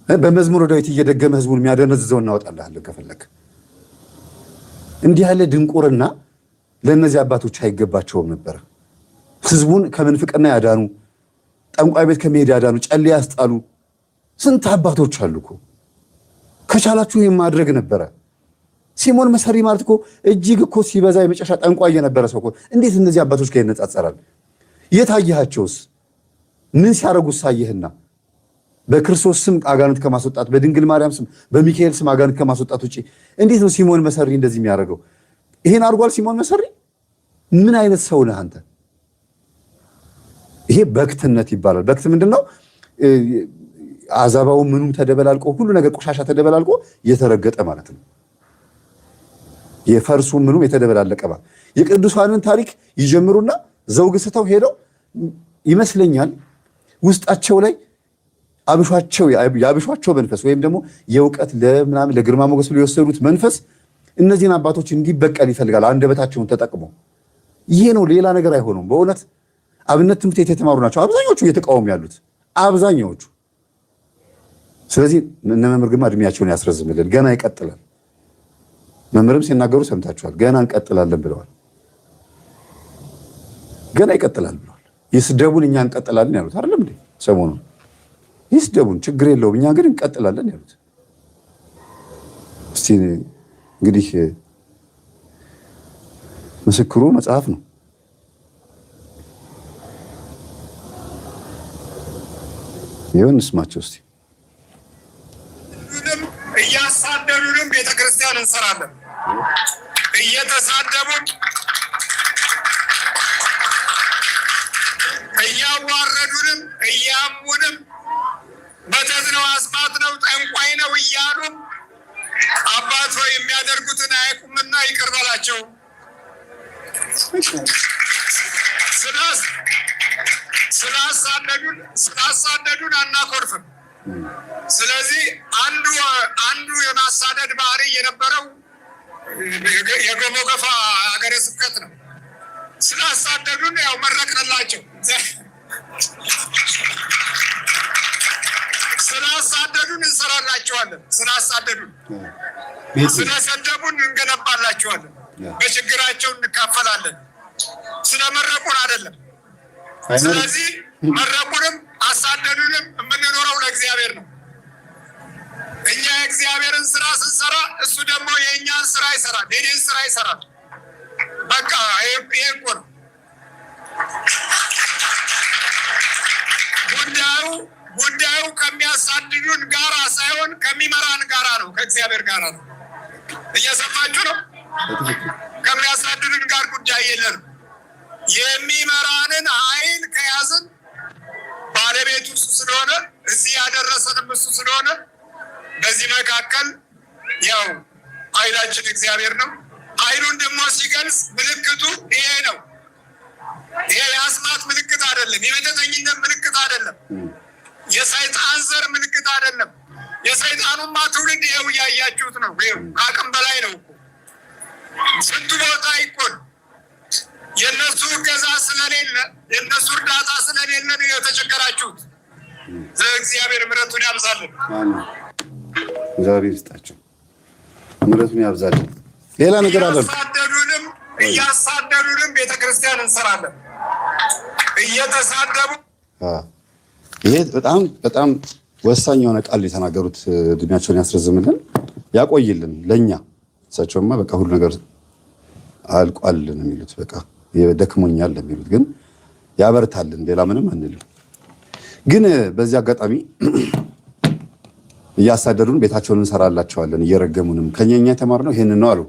በመዝሙረ ዳዊት እየደገመ ህዝቡን የሚያደነዝዘው እናወጣልሃለን ከፈለክ። እንዲህ ያለ ድንቁርና ለእነዚህ አባቶች አይገባቸውም ነበር። ህዝቡን ከምንፍቅና ያዳኑ፣ ጠንቋይ ቤት ከመሄድ ያዳኑ፣ ጨሌ ያስጣሉ ስንት አባቶች አሉ እኮ። ከቻላችሁ ይህን ማድረግ ነበረ። ሲሞን መሰሪ ማለት እኮ እጅግ እኮ ሲበዛ የመጨረሻ ጠንቋይ የነበረ ሰው እኮ። እንዴት እነዚህ አባቶች ጋር ይነጻጸራል? የታየሃቸውስ ምን ሲያረጉስ ሳየህና? በክርስቶስ ስም አጋንንት ከማስወጣት፣ በድንግል ማርያም ስም፣ በሚካኤል ስም አጋንንት ከማስወጣት ውጪ እንዴት ነው ሲሞን መሰሪ እንደዚህ የሚያደርገው? ይሄን አድርጓል ሲሞን መሰሪ? ምን አይነት ሰው ነህ አንተ? ይሄ በክትነት ይባላል። በክት ምንድነው? አዛባው ምኑም ተደበላልቆ ሁሉ ነገር ቆሻሻ ተደበላልቆ የተረገጠ ማለት ነው። የፈርሱ ምኑም የተደበላለቀ ማለት። የቅዱሳንን ታሪክ ይጀምሩና ዘውግ ስተው ሄደው ይመስለኛል ውስጣቸው ላይ የአብሿቸው መንፈስ ወይም ደግሞ የእውቀት ለምናምን ለግርማ ሞገስ ብሎ የወሰዱት መንፈስ እነዚህን አባቶች እንዲበቀል ይፈልጋል። አንደበታቸውን ተጠቅሞ ይሄ ነው፣ ሌላ ነገር አይሆኑም። በእውነት አብነት ትምህርት ቤት የተማሩ ናቸው አብዛኞቹ እየተቃወሙ ያሉት አብዛኛዎቹ። ስለዚህ እነ መምህር ግርማ እድሜያቸውን ያስረዝምልን። ገና ይቀጥላል። መምህርም ሲናገሩ ሰምታችኋል። ገና እንቀጥላለን ብለዋል። ገና ይቀጥላል ብለዋል። ይስደቡን እኛ እንቀጥላለን ያሉት አይደለም እንዴ? ሰሞኑን ይስደቡን ችግር የለውም እኛ ግን እንቀጥላለን ያሉት። እስቲ እንግዲህ ምስክሩ መጽሐፍ ነው። ይሁን እንስማቸው እስቲ። እያሳደዱንም ቤተክርስቲያን እንሰራለን፣ እየተሳደቡን እያዋረዱንም እያሙንም መተት ነው አስማት ነው ጠንቋይ ነው እያሉ አባት ሆይ የሚያደርጉትን አያውቁምና ይቅር በላቸው። ስላሳደዱን አናኮርፍም። ስለዚህ አንዱ የማሳደድ ባህሪ የነበረው የገሞ ገፋ ሀገረ ስብከት ነው። ስላሳደዱን ያው መረቅንላቸው። ስላሳደዱን እንሰራላቸዋለን። ስለሰደቡን እንገነባላቸዋለን። በችግራቸው እንካፈላለን። ስለመረቁን አይደለም። ስለዚህ መረቁንም አሳደዱንም የምንኖረው ለእግዚአብሔር ነው። እኛ የእግዚአብሔርን ስራ ስንሰራ እሱ ደግሞ የእኛን ስራ ይሰራል፣ የኔን ስራ ይሰራል። በቃ ይሄ እኮ ነው ጉዳዩ። ከሚያሳድዱን ጋራ ሳይሆን ከሚመራን ጋራ ነው፣ ከእግዚአብሔር ጋራ ነው። እየሰማችሁ ነው? ከሚያሳድዱን ጋር ጉዳይ የለንም። የሚመራንን ኃይል ከያዝን ባለቤቱ እሱ ስለሆነ እዚህ ያደረሰንም እሱ ስለሆነ በዚህ መካከል ያው ኃይላችን እግዚአብሔር ነው። ኃይሉን ደግሞ ሲገልጽ ምልክቱ ይሄ ነው። ይሄ የአስማት ምልክት አይደለም። የመተተኝነት ምልክት አይደለም። የሰይጣን ዘር ምልክት አይደለም። የሰይጣኑማ ትውልድ ይኸው እያያችሁት ነው። ይኸው ከአቅም በላይ ነው እኮ ስንቱ ቦታ ይኮን የእነሱ እገዛ ስለሌለ የእነሱ እርዳታ ስለሌለ ነው የተቸገራችሁት። እግዚአብሔር ምሕረቱን ያብዛልን። እግዚአብሔር ይስጣቸው፣ ምሕረቱን ያብዛልን። ሌላ ነገር አለ። እያሳደዱንም ቤተክርስቲያን እንሰራለን እየተሳደቡ። ይሄ በጣም ወሳኝ የሆነ ቃል የተናገሩት። እድሜያቸውን ያስረዝምልን ያቆይልን ለኛ። እሳቸውማ በቃ ሁሉ ነገር አልቋል ነው የሚሉት። በቃ ደክሞኛል የሚሉት ግን ያበርታልን። ሌላ ምንም አንልም። ግን በዚህ አጋጣሚ እያሳደዱን ቤታቸውን እንሰራላቸዋለን እየረገሙንም ከኛ የተማርነው ይሄንን ነው አሉ።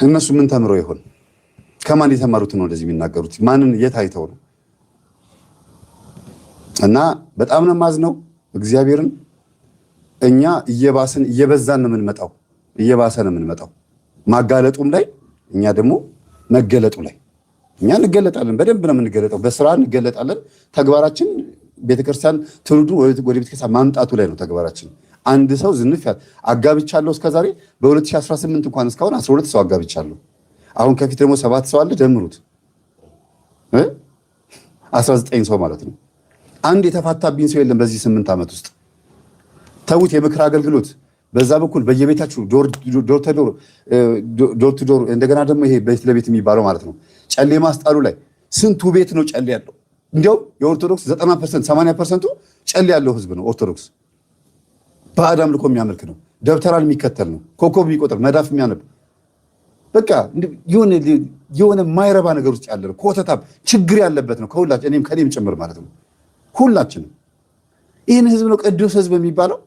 እነሱ ምን ተምረው ይሆን? ከማን የተማሩት ነው እንደዚህ የሚናገሩት? ማንን የት አይተው ነው? እና በጣም ነው የማዝነው። እግዚአብሔርን እኛ እየበዛን ነው የምንመጣው፣ እየባሰ ነው የምንመጣው። ማጋለጡም ላይ እኛ ደግሞ መገለጡ ላይ እኛ እንገለጣለን። በደንብ ነው የምንገለጠው፣ በስራ እንገለጣለን። ተግባራችን ቤተክርስቲያን ትውልዱ ወደ ቤተክርስቲያን ማምጣቱ ላይ ነው ተግባራችን። አንድ ሰው ዝንፍ አጋብቻለሁ እስከዛሬ በ2018 እንኳን እስካሁን 12 ሰው አጋብቻለሁ። አሁን ከፊት ደግሞ 7 ሰው አለ፣ ደምሩት 19 ሰው ማለት ነው። አንድ የተፋታብኝ ሰው የለም በዚህ 8 ዓመት ውስጥ። ተውት የምክር አገልግሎት በዛ በኩል በየቤታችሁ ዶር ቱ ዶር፣ እንደገና ደግሞ ይሄ ቤት ለቤት የሚባለው ማለት ነው። ጨሌ ማስጣሉ ላይ ስንቱ ቤት ነው ጨሌ ያለው? እንዲያውም የኦርቶዶክስ 90% 80% ጨሌ ያለው ህዝብ ነው ኦርቶዶክስ። ባዕድ አምልኮ የሚያመልክ ነው። ደብተራን የሚከተል ነው። ኮከብ የሚቆጥር መዳፍ የሚያነብ በቃ የሆነ ማይረባ ነገር ውስጥ ያለ ነው። ኮተታም ችግር ያለበት ነው። ከሁላችን ከኔም ጭምር ማለት ነው። ሁላችንም ይህን ህዝብ ነው ቅዱስ ህዝብ የሚባለው።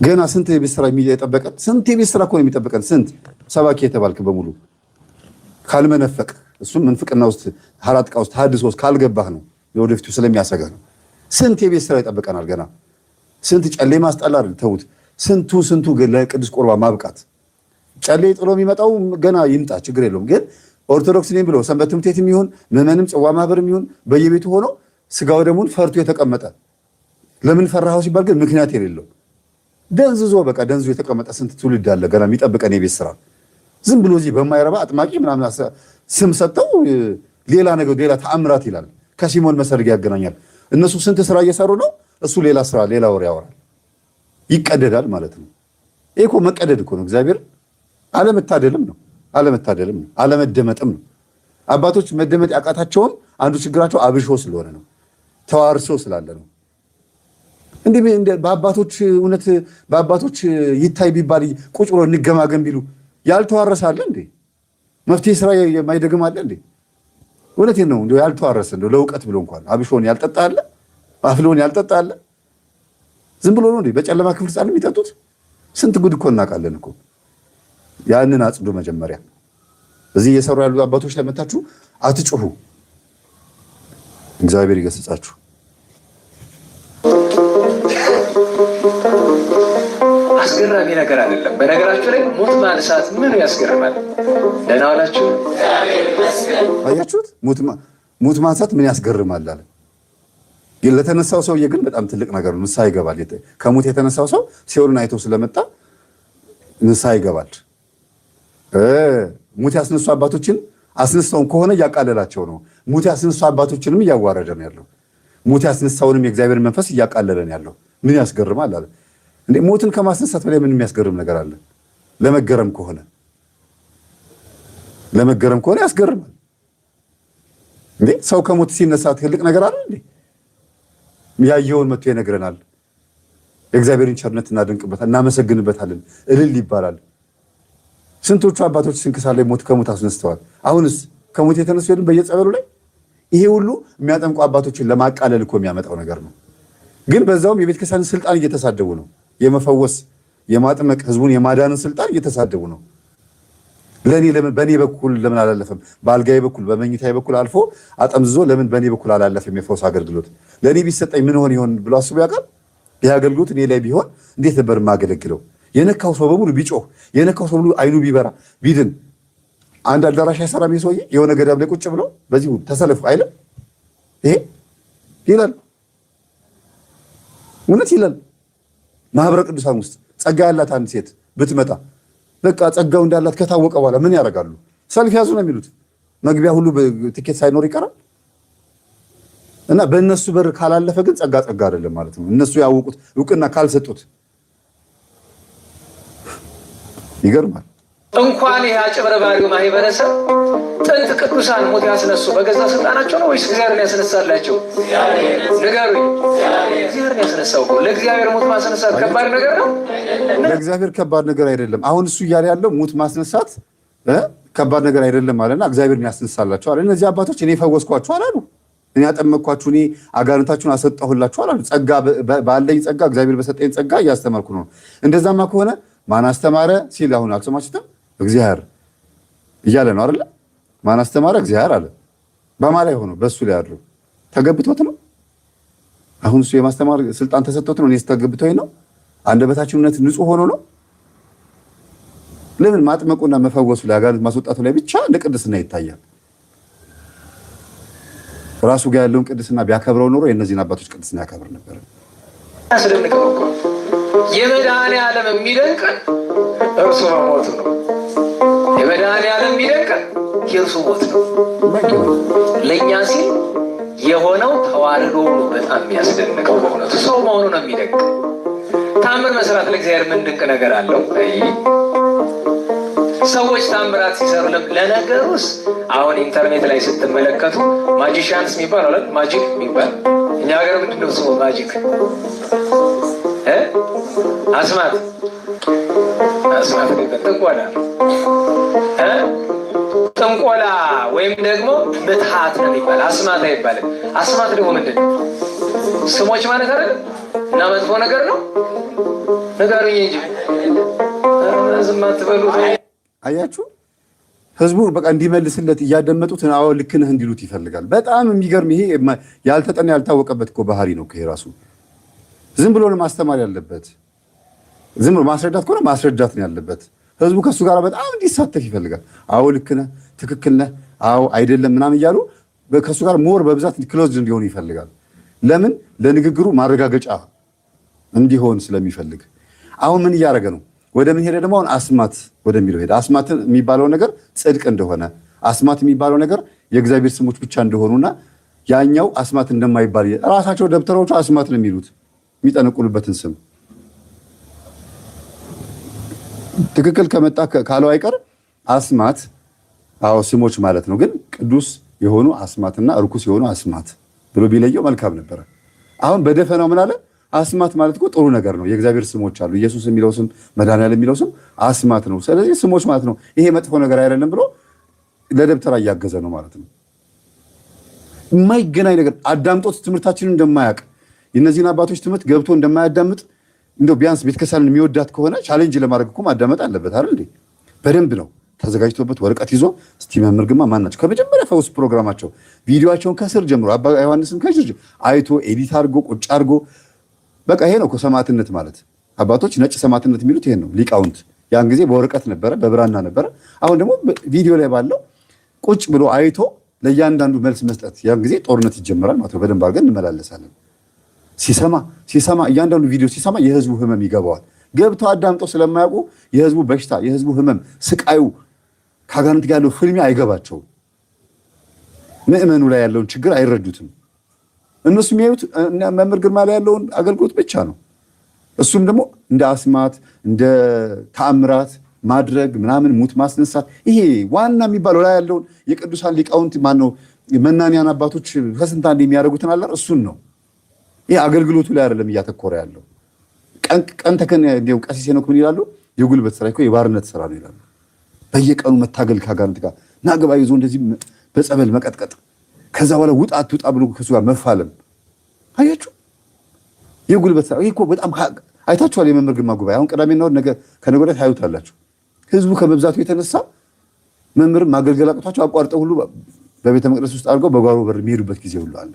ገና ስንት የቤት ስራ የሚጠበቀን፣ ስንት የቤት ስራ እኮ ነው የሚጠበቀን። ስንት ሰባኪ የተባልክ በሙሉ ካልመነፈቅ፣ እሱም ምንፍቅና ውስጥ ሀራጥቃ ውስጥ ሀድስ ውስጥ ካልገባህ ነው የወደፊቱ ስለሚያሰጋ ነው። ስንት የቤት ስራ ይጠብቀናል ገና። ስንት ጨሌ ማስጣላል ተውት። ስንቱ ለቅዱስ ቁርባን ማብቃት። ጨሌ ጥሎ የሚመጣው ገና ይምጣ፣ ችግር የለውም። ግን ኦርቶዶክስ ነኝ ብሎ ሰንበት ትምህርት ቤት የሚሆን ምዕመንም ጽዋ ማህበርም ይሁን በየቤቱ ሆኖ ስጋው ደሙን ፈርቶ የተቀመጠ ለምን ፈራኸው ሲባል ግን ምክንያት የሌለው ደንዝዞ የተቀመጠ ስንት ትውልድ አለ ገና የሚጠብቀን የቤት ስራ። ዝም ብሎ እዚህ በማይረባ አጥማቂ ምናምን ስም ሰጠው ሌላ ነገር ሌላ ተአምራት ይላል። ከሲሞን መሰርግ ያገናኛል። እነሱ ስንት ስራ እየሰሩ ነው፣ እሱ ሌላ ስራ ሌላ ወሬ ያወራል። ይቀደዳል ማለት ነው። ይሄ እኮ መቀደድ እኮ ነው። እግዚአብሔር አለመታደልም ነው፣ አለመደመጥም ነው። አባቶች መደመጥ ያቃታቸውም አንዱ ችግራቸው አብሾ ስለሆነ ነው፣ ተዋርሶ ስላለ ነው። እንዴ በአባቶች እውነት በአባቶች ይታይ ቢባል ቁጭ ብሎ እንገማገም ቢሉ ያልተዋረሰ አለ እንዴ? መፍትሄ ስራ የማይደግም አለ እንዴ? እውነቴን ነው። እንደው ያልተዋረሰ እንደው ለእውቀት ብሎ እንኳን አብሾን ያልጠጣ አለ፣ አፍሎን ያልጠጣ አለ። ዝም ብሎ ነው እንዴ በጨለማ ክፍል ጻል የሚጠጡት? ስንት ጉድ እኮ እናውቃለን እኮ። ያንን አጽዱ መጀመሪያ። እዚህ እየሰሩ ያሉ አባቶች ላይ መታችሁ አትጩሁ። እግዚአብሔር ይገስጻችሁ። አስገራሚ ነገር አይደለም። በነገራችሁ ላይ ሞት ማንሳት ምን ያስገርማል? ደህና ዋላችሁ? አያችሁት? ሞት ማንሳት ምን ያስገርማል አለ። ለተነሳው ሰውዬ ግን በጣም ትልቅ ነገር ነው። ንስሐ ይገባል። ከሞት የተነሳው ሰው ሲኦልን አይቶ ስለመጣ ንስሐ ይገባል። ሙት ያስነሱ አባቶችን አስነሳውን ከሆነ እያቃለላቸው ነው። ሙት ያስነሱ አባቶችንም እያዋረደ ነው ያለው። ሙት ያስነሳውንም የእግዚአብሔር መንፈስ እያቃለለ ነው ያለው። ምን ያስገርማል አለ። እንዴ ሞትን ከማስነሳት በላይ ምን የሚያስገርም ነገር አለ? ለመገረም ከሆነ ያስገርማል። እንዴ ሰው ከሞት ሲነሳ ትልቅ ነገር አለ እንዴ? ያየውን መጥቶ ይነግረናል። የእግዚአብሔርን ቸርነት እናደንቅበታል፣ እናመሰግንበታለን፣ እልል ይባላል። ስንቶቹ አባቶች ስንክሳር ላይ ከሞት አስነስተዋል። አሁንስ ከሞት የተነሱ የሉም በየጸበሉ ላይ። ይሄ ሁሉ የሚያጠምቁ አባቶችን ለማቃለል እኮ የሚያመጣው ነገር ነው። ግን በዛውም የቤተክርስቲያንን ስልጣን እየተሳደቡ ነው። የመፈወስ የማጥመቅ ህዝቡን የማዳንን ስልጣን እየተሳደቡ ነው። በእኔ በኩል ለምን አላለፈም? በአልጋዬ በኩል በመኝታዬ በኩል አልፎ አጠምዝዞ ለምን በእኔ በኩል አላለፈም? የፈውስ አገልግሎት ለእኔ ቢሰጠኝ ምን ሆን ይሆን ብሎ አስቦ ያውቃል? ይህ አገልግሎት እኔ ላይ ቢሆን እንዴት ነበር የማገለግለው? የነካው ሰው በሙሉ ቢጮህ፣ የነካው ሰው በሙሉ አይኑ ቢበራ ቢድን። አንድ አዳራሽ አይሰራም ሰውዬ የሆነ ገዳም ላይ ቁጭ ብሎ በዚሁ ተሰለፉ አይልም? ይሄ ይላል፣ እውነት ይላል። ማህበረ ቅዱሳን ውስጥ ጸጋ ያላት አንድ ሴት ብትመጣ በቃ ጸጋው እንዳላት ከታወቀ በኋላ ምን ያደርጋሉ? ሰልፍ ያዙ ነው የሚሉት። መግቢያ ሁሉ ትኬት ሳይኖር ይቀራል። እና በእነሱ በር ካላለፈ ግን ጸጋ አይደለም ማለት ነው። እነሱ ያወቁት እውቅና ካልሰጡት ይገርማል። እንኳን ይህ አጭበርባሪው ማህበረሰብ ጥንት ቅዱሳን ሞት ያስነሱ በገዛ ስልጣናቸው ነው ወይስ እግዚአብሔር ያስነሳላቸው? ንገሩኝ። እግዚአብሔር ያስነሳው እኮ። ለእግዚአብሔር ሞት ማስነሳት ከባድ ነገር ነው? ለእግዚአብሔር ከባድ ነገር አይደለም። አሁን እሱ እያለ ያለው ሞት ማስነሳት ከባድ ነገር አይደለም አለና እግዚአብሔር ያስነሳላቸው አለ። እነዚህ አባቶች እኔ ፈወስኳችሁ አላሉ። እኔ አጠመቅኳችሁ፣ እኔ አጋንንታችሁን አሰጣሁላችሁ አላሉ። ጸጋ ባለኝ ጸጋ እግዚአብሔር በሰጠኝ ጸጋ እያስተማርኩ ነው። እንደዛማ ከሆነ ማን አስተማረ ሲል አሁን አልሰማችሁትም? እግዚአብሔር እያለ ነው አይደለ? ማን አስተማረ? እግዚአብሔር አለ። በማን ላይ ሆኖ? በሱ ላይ አድሮ ተገብቶት ነው። አሁን እሱ የማስተማር ስልጣን ተሰጥቶት ነው? እኔስ ተገብቶኝ ነው? አንደበታችን እውነት ንጹህ ሆኖ ነው? ለምን ማጥመቁና መፈወሱ ላይ አጋንንት ማስወጣቱ ላይ ብቻ እንደ ቅድስና ይታያል? ራሱ ጋር ያለውን ቅድስና ቢያከብረው ኖሮ የእነዚህን አባቶች ቅድስና ያከብር ነበር። አስደንቀው እኮ የመድኃኔዓለም የሚደንቀን እርሱ መሞቱ ነው። የመድኃኔዓለም የሚደንቀን የእርሱ ሞት ነው። ለእኛ ሲል የሆነው ተዋርዶ ነው። በጣም የሚያስደንቀው በእውነቱ ሰው መሆኑ ነው የሚደንቅ። ታምር መስራት ለእግዚአብሔር ምን ድንቅ ነገር አለው? ሰዎች ታምራት ሲሰሩ ለነገሩስ አሁን ኢንተርኔት ላይ ስትመለከቱ ማጂሻንስ የሚባል አለ። ማጂክ የሚባል እኛ ሀገር ምንድን ነው ስሙ? ማጂክ አስማት ጥንቆላ ጥንቆላ ወይም ደግሞ ምትሃት ነው የሚባል። አስማት አይባልም። አስማት ደግሞ ምንድን ነው? ስሞች ማለት አይደለም እና መጥፎ ነገር ነው። ንገሩኝ እንጂ ዝም አትበሉ። አያችሁ፣ ህዝቡ በቃ እንዲመልስለት እያደመጡት አዎ ልክ ነህ እንዲሉት ይፈልጋል። በጣም የሚገርም ይሄ ያልተጠና ያልታወቀበት እኮ ባህሪ ነው። ይሄ ራሱ ዝም ብሎ ማስተማር ያለበት፣ ዝም ብሎ ማስረዳት ከሆነ ማስረዳት ነው ያለበት። ህዝቡ ከሱ ጋር በጣም እንዲሳተፍ ይፈልጋል። አዎ ልክ ነህ፣ ትክክል ነህ፣ አዎ አይደለም ምናምን እያሉ ከሱ ጋር ሞር በብዛት ክሎዝ እንዲሆኑ ይፈልጋል። ለምን? ለንግግሩ ማረጋገጫ እንዲሆን ስለሚፈልግ። አሁን ምን እያደረገ ነው? ወደ ምን ሄደ ደግሞ? አሁን አስማት ወደሚለው ሄደ። አስማት የሚባለው ነገር ጽድቅ እንደሆነ፣ አስማት የሚባለው ነገር የእግዚአብሔር ስሞች ብቻ እንደሆኑና ያኛው አስማት እንደማይባል ራሳቸው ደብተሮቹ አስማት ነው የሚሉት የሚጠነቁሉበትን ስም ትክክል ከመጣ ካለው አይቀር አስማት አዎ ስሞች ማለት ነው። ግን ቅዱስ የሆኑ አስማትና እርኩስ የሆኑ አስማት ብሎ ቢለየው መልካም ነበረ። አሁን በደፈናው ምን አለ? አስማት ማለት እኮ ጥሩ ነገር ነው። የእግዚአብሔር ስሞች አሉ። ኢየሱስ የሚለው ስም፣ መድኃኒዓለም የሚለው ስም አስማት ነው። ስለዚህ ስሞች ማለት ነው። ይሄ መጥፎ ነገር አይደለም ብሎ ለደብተራ እያገዘ ነው ማለት ነው። የማይገናኝ ነገር አዳምጦት ትምህርታችንን እንደማያውቅ የእነዚህን አባቶች ትምህርት ገብቶ እንደማያዳምጥ እንደው ቢያንስ ቤተክርስቲያንን የሚወዳት ከሆነ ቻሌንጅ ለማድረግ እኮ ማዳመጥ አለበት አይደል እንዴ? በደንብ ነው ተዘጋጅቶበት ወረቀት ይዞ እስቲ መምህር ግርማ ማን ናቸው? ከመጀመሪያ ፈውስ ፕሮግራማቸው ቪዲዮአቸውን ከስር ጀምሮ አባ ዮሐንስን ከስር አይቶ ኤዲት አድርጎ ቁጭ አድርጎ በቃ ይሄ ነው እኮ ሰማዕትነት ማለት። አባቶች ነጭ ሰማዕትነት የሚሉት ይሄን ነው። ሊቃውንት ያን ጊዜ በወረቀት ነበረ፣ በብራና ነበረ። አሁን ደግሞ ቪዲዮ ላይ ባለው ቁጭ ብሎ አይቶ ለእያንዳንዱ መልስ መስጠት። ያን ጊዜ ጦርነት ይጀምራል ማለት ነው። በደንብ አድርገን እንመላለሳለን። ሲሰማ እያንዳንዱ ቪዲዮ ሲሰማ የህዝቡ ህመም ይገባዋል። ገብተው አዳምጠው ስለማያውቁ የህዝቡ በሽታ፣ የህዝቡ ህመም፣ ስቃዩ ከአጋንንት ጋር ያለው ፍልሚያ አይገባቸውም። ምእመኑ ላይ ያለውን ችግር አይረዱትም። እነሱ የሚያዩት መምህር ግርማ ላይ ያለውን አገልግሎት ብቻ ነው። እሱም ደግሞ እንደ አስማት እንደ ተአምራት ማድረግ ምናምን ሙት ማስነሳት ይሄ ዋና የሚባለው ላይ ያለውን የቅዱሳን ሊቃውንት ማነው መናንያን አባቶች ከስንት አንድ የሚያደርጉትን አላር እሱን ነው። ይሄ አገልግሎቱ ላይ አይደለም እያተኮረ ያለው። ቀን ተከን እንደው ቀሲስ ሄኖክ ምን ይላሉ? የጉልበት ስራ እኮ የባርነት ስራ ነው ይላሉ። በየቀኑ መታገል ከአጋንንት ጋር ናገባ ይዞ እንደዚህ በጸበል መቀጥቀጥ ከዛ በኋላ ውጣ አትውጣ ብሎ ከሱ ጋር መፋለም። አያችሁ የጉልበት ስራ ይሄ እኮ በጣም አይታችኋል። የመምህር ግርማ ጉባኤ አሁን ቅዳሜና እሑድ ከነገ ወዲያ ታዩታላችሁ። ህዝቡ ከመብዛቱ የተነሳ መምህር ማገልገል አቅቷቸው አቋርጠው ሁሉ በቤተ መቅደስ ውስጥ አድርገው በጓሮ በር የሚሄዱበት ጊዜ ሁሉ አለ።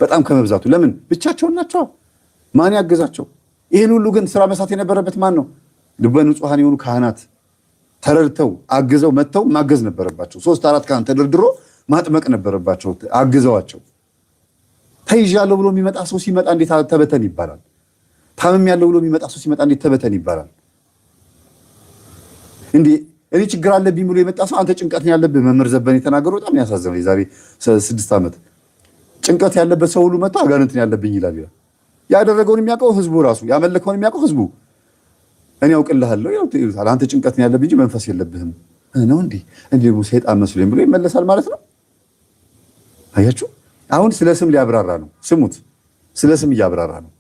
በጣም ከመብዛቱ ለምን? ብቻቸውን ናቸው። ማን ያገዛቸው? ይህን ሁሉ ግን ስራ መስራት የነበረበት ማን ነው? ልበ ንጹሐን የሆኑ ካህናት ተረድተው አግዘው መጥተው ማገዝ ነበረባቸው። 3-4 ካህን ተደርድሮ ማጥመቅ ነበረባቸው አግዘዋቸው። ተይዣለሁ ብሎ የሚመጣ ሰው ሲመጣ እንዴት ተበተን ይባላል? ታምም ያለው ብሎ የሚመጣ ሰው ሲመጣ እንዴት ተበተን ይባላል? እንዴ እኔ ችግር አለብኝ ብሎ የመጣ ሰው አንተ ጭንቀት ነው ያለብህ። መምህር ዘበን የተናገረው በጣም ያሳዝነው የዛሬ 6 ዓመት ጭንቀት ያለበት ሰው ሁሉ መጥቶ አጋንንት ነው ያለብኝ ይላል። ያደረገውን የሚያውቀው ህዝቡ ራሱ፣ ያመለከውን የሚያውቀው ህዝቡ። እኔ አውቅልሃለሁ ይላል። አንተ ጭንቀት ነው ያለብኝ እንጂ መንፈስ የለብህም ነው እንዴ? እንዴ ሰይጣን መስሎኝ ብሎ ይመለሳል ማለት ነው። አያችሁ አሁን ስለ ስም ሊያብራራ ነው። ስሙት፣ ስለ ስም እያብራራ ነው።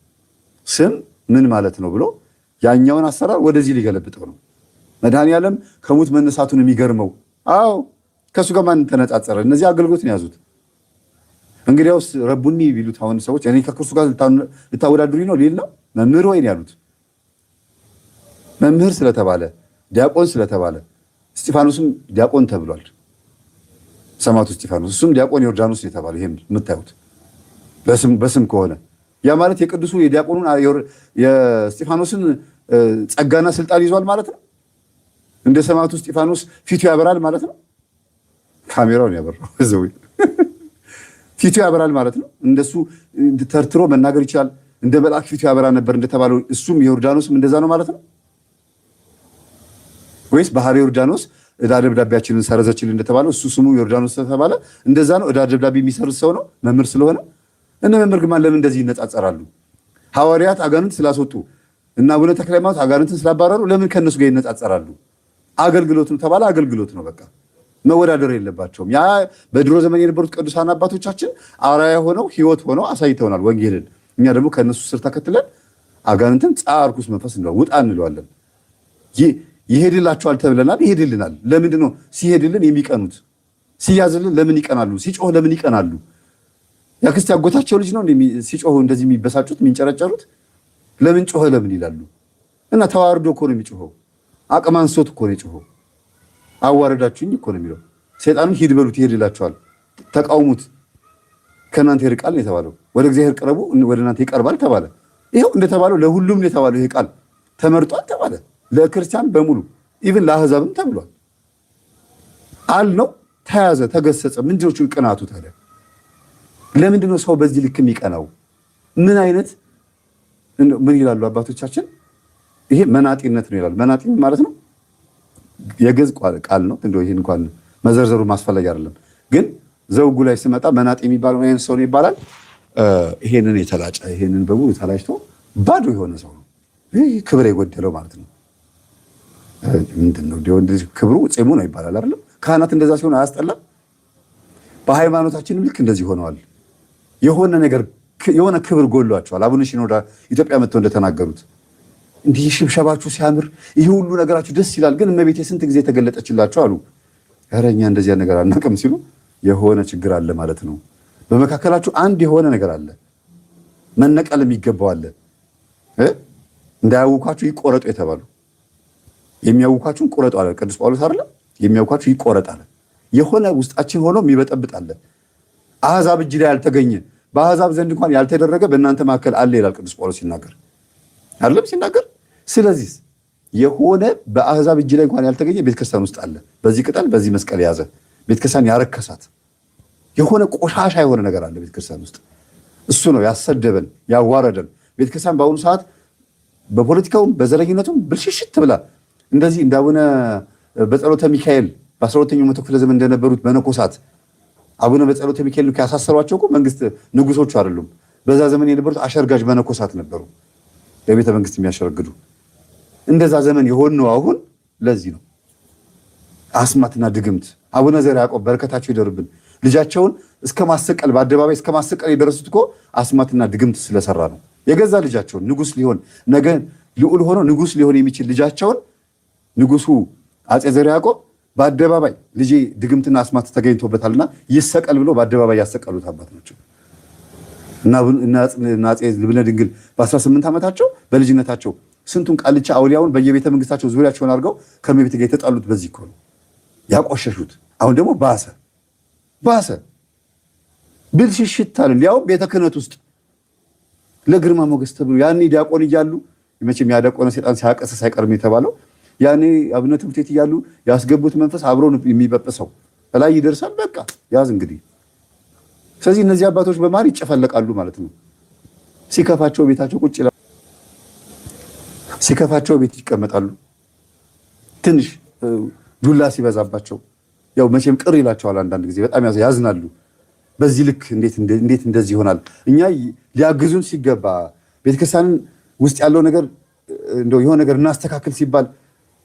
ስም ምን ማለት ነው ብሎ ያኛውን አሰራር ወደዚህ ሊገለብጠው ነው። መድኃኒዓለም ከሙት መነሳቱን የሚገርመው አዎ ከሱ ጋር ማን ተነጻጸረ? እነዚህ አገልግሎት ነው ያዙት። እንግዲያውስ ረቡኒ ቢሉት አሁን ሰዎች እኔ ከክርስቶስ ጋር ልታወዳድሩኝ ነው ሊል ነው። መምህር ወይ ነው ያሉት። መምህር ስለተባለ ዲያቆን ስለተባለ እስጢፋኖስም ዲያቆን ተብሏል። ሰማዕቱ እስጢፋኖስ እሱም ዲያቆን ዮርዳኖስ የተባለ ይሄም የምታዩት በስም ከሆነ ያ ማለት የቅዱሱ የዲያቆኑን የስጢፋኖስን ጸጋና ስልጣን ይዟል ማለት ነው። እንደ ሰማዕቱ እስጢፋኖስ ፊቱ ያበራል ማለት ነው። ካሜራውን ያበራው እዛው ፊቱ ያበራል ማለት ነው። እንደሱ ተርትሮ መናገር ይችላል። እንደ መልአክ ፊቱ ያበራ ነበር እንደተባለው እሱም ዮርዳኖስም እንደዛ ነው ማለት ነው። ወይስ ባህር ዮርዳኖስ ዕዳ ደብዳቤያችንን ሰረዘችልን እንደተባለው እሱ ስሙ ዮርዳኖስ ተባለ እንደዛ ነው? ዕዳ ደብዳቤ የሚሰርዝ ሰው ነው መምህር ስለሆነ። እነ መምህር ግን ለምን እንደዚህ ይነጻጸራሉ? ሐዋርያት አጋንንት ስላስወጡ እና አቡነ ተክለ ሃይማኖት አጋንንትን ስላባረሩ ለምን ከነሱ ጋር ይነጻጸራሉ? አገልግሎት ነው ተባለ፣ አገልግሎት ነው በቃ መወዳደር የለባቸውም። ያ በድሮ ዘመን የነበሩት ቅዱሳን አባቶቻችን አርአያ ሆነው ሕይወት ሆነው አሳይተውናል ወንጌልን። እኛ ደግሞ ከነሱ ስር ተከትለን አጋንንትን ጻርኩስ መንፈስ እንለዋለን፣ ውጣ እንለዋለን። ይሄድላቸዋል ተብለናል፣ ይሄድልናል። ለምንድን ነው ሲሄድልን የሚቀኑት? ሲያዝልን ለምን ይቀናሉ? ሲጮህ ለምን ይቀናሉ? ያክስት ያጎታቸው ልጅ ነው ሲጮህ እንደዚህ የሚበሳጩት የሚንጨረጨሩት? ለምን ጮኸ ለምን ይላሉ? እና ተዋርዶ እኮ ነው የሚጮኸው። አቅም አንሶት እኮ ነው የጮኸው። አዋረዳችሁኝ እኮ ነው የሚለው። ሰይጣንን ሂድ በሉት ይሄድላቸዋል፣ ተቃውሙት፣ ከእናንተ ይርቃል ነው የተባለው። ወደ እግዚአብሔር ቅረቡ ወደ እናንተ ይቀርባል ተባለ። ይኸው እንደተባለው ለሁሉም ነው የተባለው። ይሄ ቃል ተመርጧል ተባለ። ለክርስቲያን በሙሉ ኢቭን ለአሕዛብም ተብሏል። አልነው፣ ተያዘ፣ ተገሰጸ። ምንድነው ቅናቱ ታዲያ? ለምንድነው ሰው በዚህ ልክ የሚቀናው? ምን አይነት ምን ይላሉ አባቶቻችን? ይሄ መናጢነት ነው ይላሉ። መናጢ ማለት ነው የግዕዝ ቃል ነው። እንደው ይሄን እንኳን መዘርዘሩ ማስፈለግ አይደለም። ግን ዘውጉ ላይ ስመጣ መናጢ የሚባለው አይነት ሰው ነው ይባላል። ይሄንን የተላጨ ይሄንን በሙሉ ተላጭቶ ባዶ የሆነ ሰው ነው። ይሄ ክብር የጎደለው ማለት ነው። ምንድነው ክብሩ ጺሙ ነው ይባላል አይደለም? ካህናት እንደዛ ሲሆን አያስጠላም? በሃይማኖታችንም ልክ እንደዚህ ሆነዋል። የሆነ ክብር ጎሏቸዋል። አቡነ ሽኖዳ ኢትዮጵያ መጥተው እንደተናገሩት እንዲህ ሽብሸባችሁ ሲያምር ይሄ ሁሉ ነገራችሁ ደስ ይላል፣ ግን እመቤቴ ስንት ጊዜ ተገለጠችላችሁ አሉ። ኧረ እኛ እንደዚያ ነገር አናውቅም ሲሉ የሆነ ችግር አለ ማለት ነው። በመካከላችሁ አንድ የሆነ ነገር አለ፣ መነቀል የሚገባው አለ። እንዳያውኳችሁ ይቆረጡ የተባሉ የሚያውኳችሁን ቁረጡ አለ ቅዱስ ጳውሎስ አይደለም? የሚያውኳችሁ ይቆረጥ አለ። የሆነ ውስጣችን ሆኖ የሚበጠብጥ አለ። አሕዛብ እጅ ላይ ያልተገኘ በአሕዛብ ዘንድ እንኳን ያልተደረገ በእናንተ መካከል አለ ይላል ቅዱስ ጳውሎስ ሲናገር አይደለም ሲናገር። ስለዚህ የሆነ በአሕዛብ እጅ ላይ እንኳን ያልተገኘ ቤተክርስቲያን ውስጥ አለ። በዚህ ቅጠል በዚህ መስቀል የያዘ ቤተክርስቲያን ያረከሳት የሆነ ቆሻሻ የሆነ ነገር አለ ቤተክርስቲያን ውስጥ። እሱ ነው ያሰደበን ያዋረደን። ቤተክርስቲያን በአሁኑ ሰዓት በፖለቲካውም በዘረኝነቱም ብልሽሽት ብላ እንደዚህ እንዳቡነ በጸሎተ ሚካኤል በ12ኛው መቶ ክፍለ ዘመን እንደነበሩት መነኮሳት አቡነ በጸሎተ ሚካኤል ያሳሰሯቸው እኮ መንግስት ንጉሶቹ አይደሉም። በዛ ዘመን የነበሩት አሸርጋጅ መነኮሳት ነበሩ፣ ለቤተ መንግስት የሚያሸረግዱ። እንደዛ ዘመን የሆነው አሁን ለዚህ ነው። አስማትና ድግምት አቡነ ዘርዓ ያዕቆብ በረከታቸው ይደርብን። ልጃቸውን እስከ ማሰቀል በአደባባይ እስከ ማሰቀል የደረሱት እኮ አስማትና ድግምት ስለሰራ ነው። የገዛ ልጃቸውን ንጉስ ሊሆን ነገ ልዑል ሆኖ ንጉስ ሊሆን የሚችል ልጃቸውን ንጉሱ አጼ ዘርዓ ያዕቆብ በአደባባይ ልጄ ድግምትና አስማት ተገኝቶበታልና ይሰቀል ብሎ በአደባባይ ያሰቀሉት አባት ናቸው። እና አጼ ልብነ ድንግል በ18 ዓመታቸው በልጅነታቸው ስንቱን ቃልቻ አውሊያውን በየቤተ መንግስታቸው ዙሪያቸውን አድርገው ከእመቤት ጋር የተጣሉት በዚህ እኮ ነው ያቆሸሹት። አሁን ደግሞ ባሰ ብልሽሽት አለ። ያው ቤተ ክህነት ውስጥ ለግርማ ሞገስ ተብሎ ያኔ ዲያቆን እያሉ መቼም ያዳቆነ ሰይጣን ሲያቀሰስ አይቀርም የተባለው ያኔ አቡነ ትምህርት ቤት እያሉ ያስገቡት መንፈስ አብሮ የሚበጥሰው ላይ ይደርሳል። በቃ ያዝ እንግዲህ። ስለዚህ እነዚህ አባቶች በማር ይጨፈለቃሉ ማለት ነው። ሲከፋቸው ቤታቸው ቁጭ ይላሉ፣ ሲከፋቸው ቤት ይቀመጣሉ። ትንሽ ዱላ ሲበዛባቸው ያው መቼም ቅር ይላቸዋል። አንዳንድ ጊዜ በጣም ያዝናሉ። በዚህ ልክ እንዴት እንደዚህ ይሆናል? እኛ ሊያግዙን ሲገባ ቤተክርስቲያንን ውስጥ ያለው ነገር እንደው የሆነ ነገር እናስተካክል ሲባል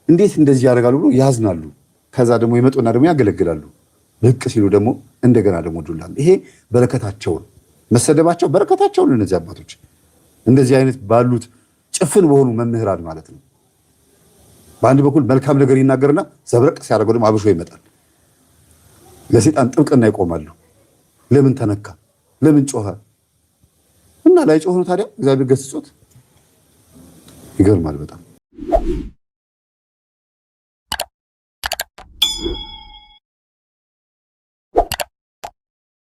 እንዴት እንደዚህ ያደርጋሉ ብሎ ያዝናሉ። ከዛ ደግሞ ይመጡና ደግሞ ያገለግላሉ። ብቅ ሲሉ ደግሞ እንደገና ደግሞ ዱላል። ይሄ በረከታቸውን መሰደባቸው በረከታቸውን እነዚህ አባቶች እንደዚህ አይነት ባሉት ጭፍን በሆኑ መምህራን ማለት ነው። በአንድ በኩል መልካም ነገር ይናገርና ዘብረቅ ሲያደርገው ደግሞ አብሾ ይመጣል። ለሰይጣን ጥብቅና ይቆማሉ። ለምን ተነካ? ለምን ጮኸ? እና ላይ ጮኸ ነው ታዲያ እግዚአብሔር ገስጾት። ይገርማል በጣም።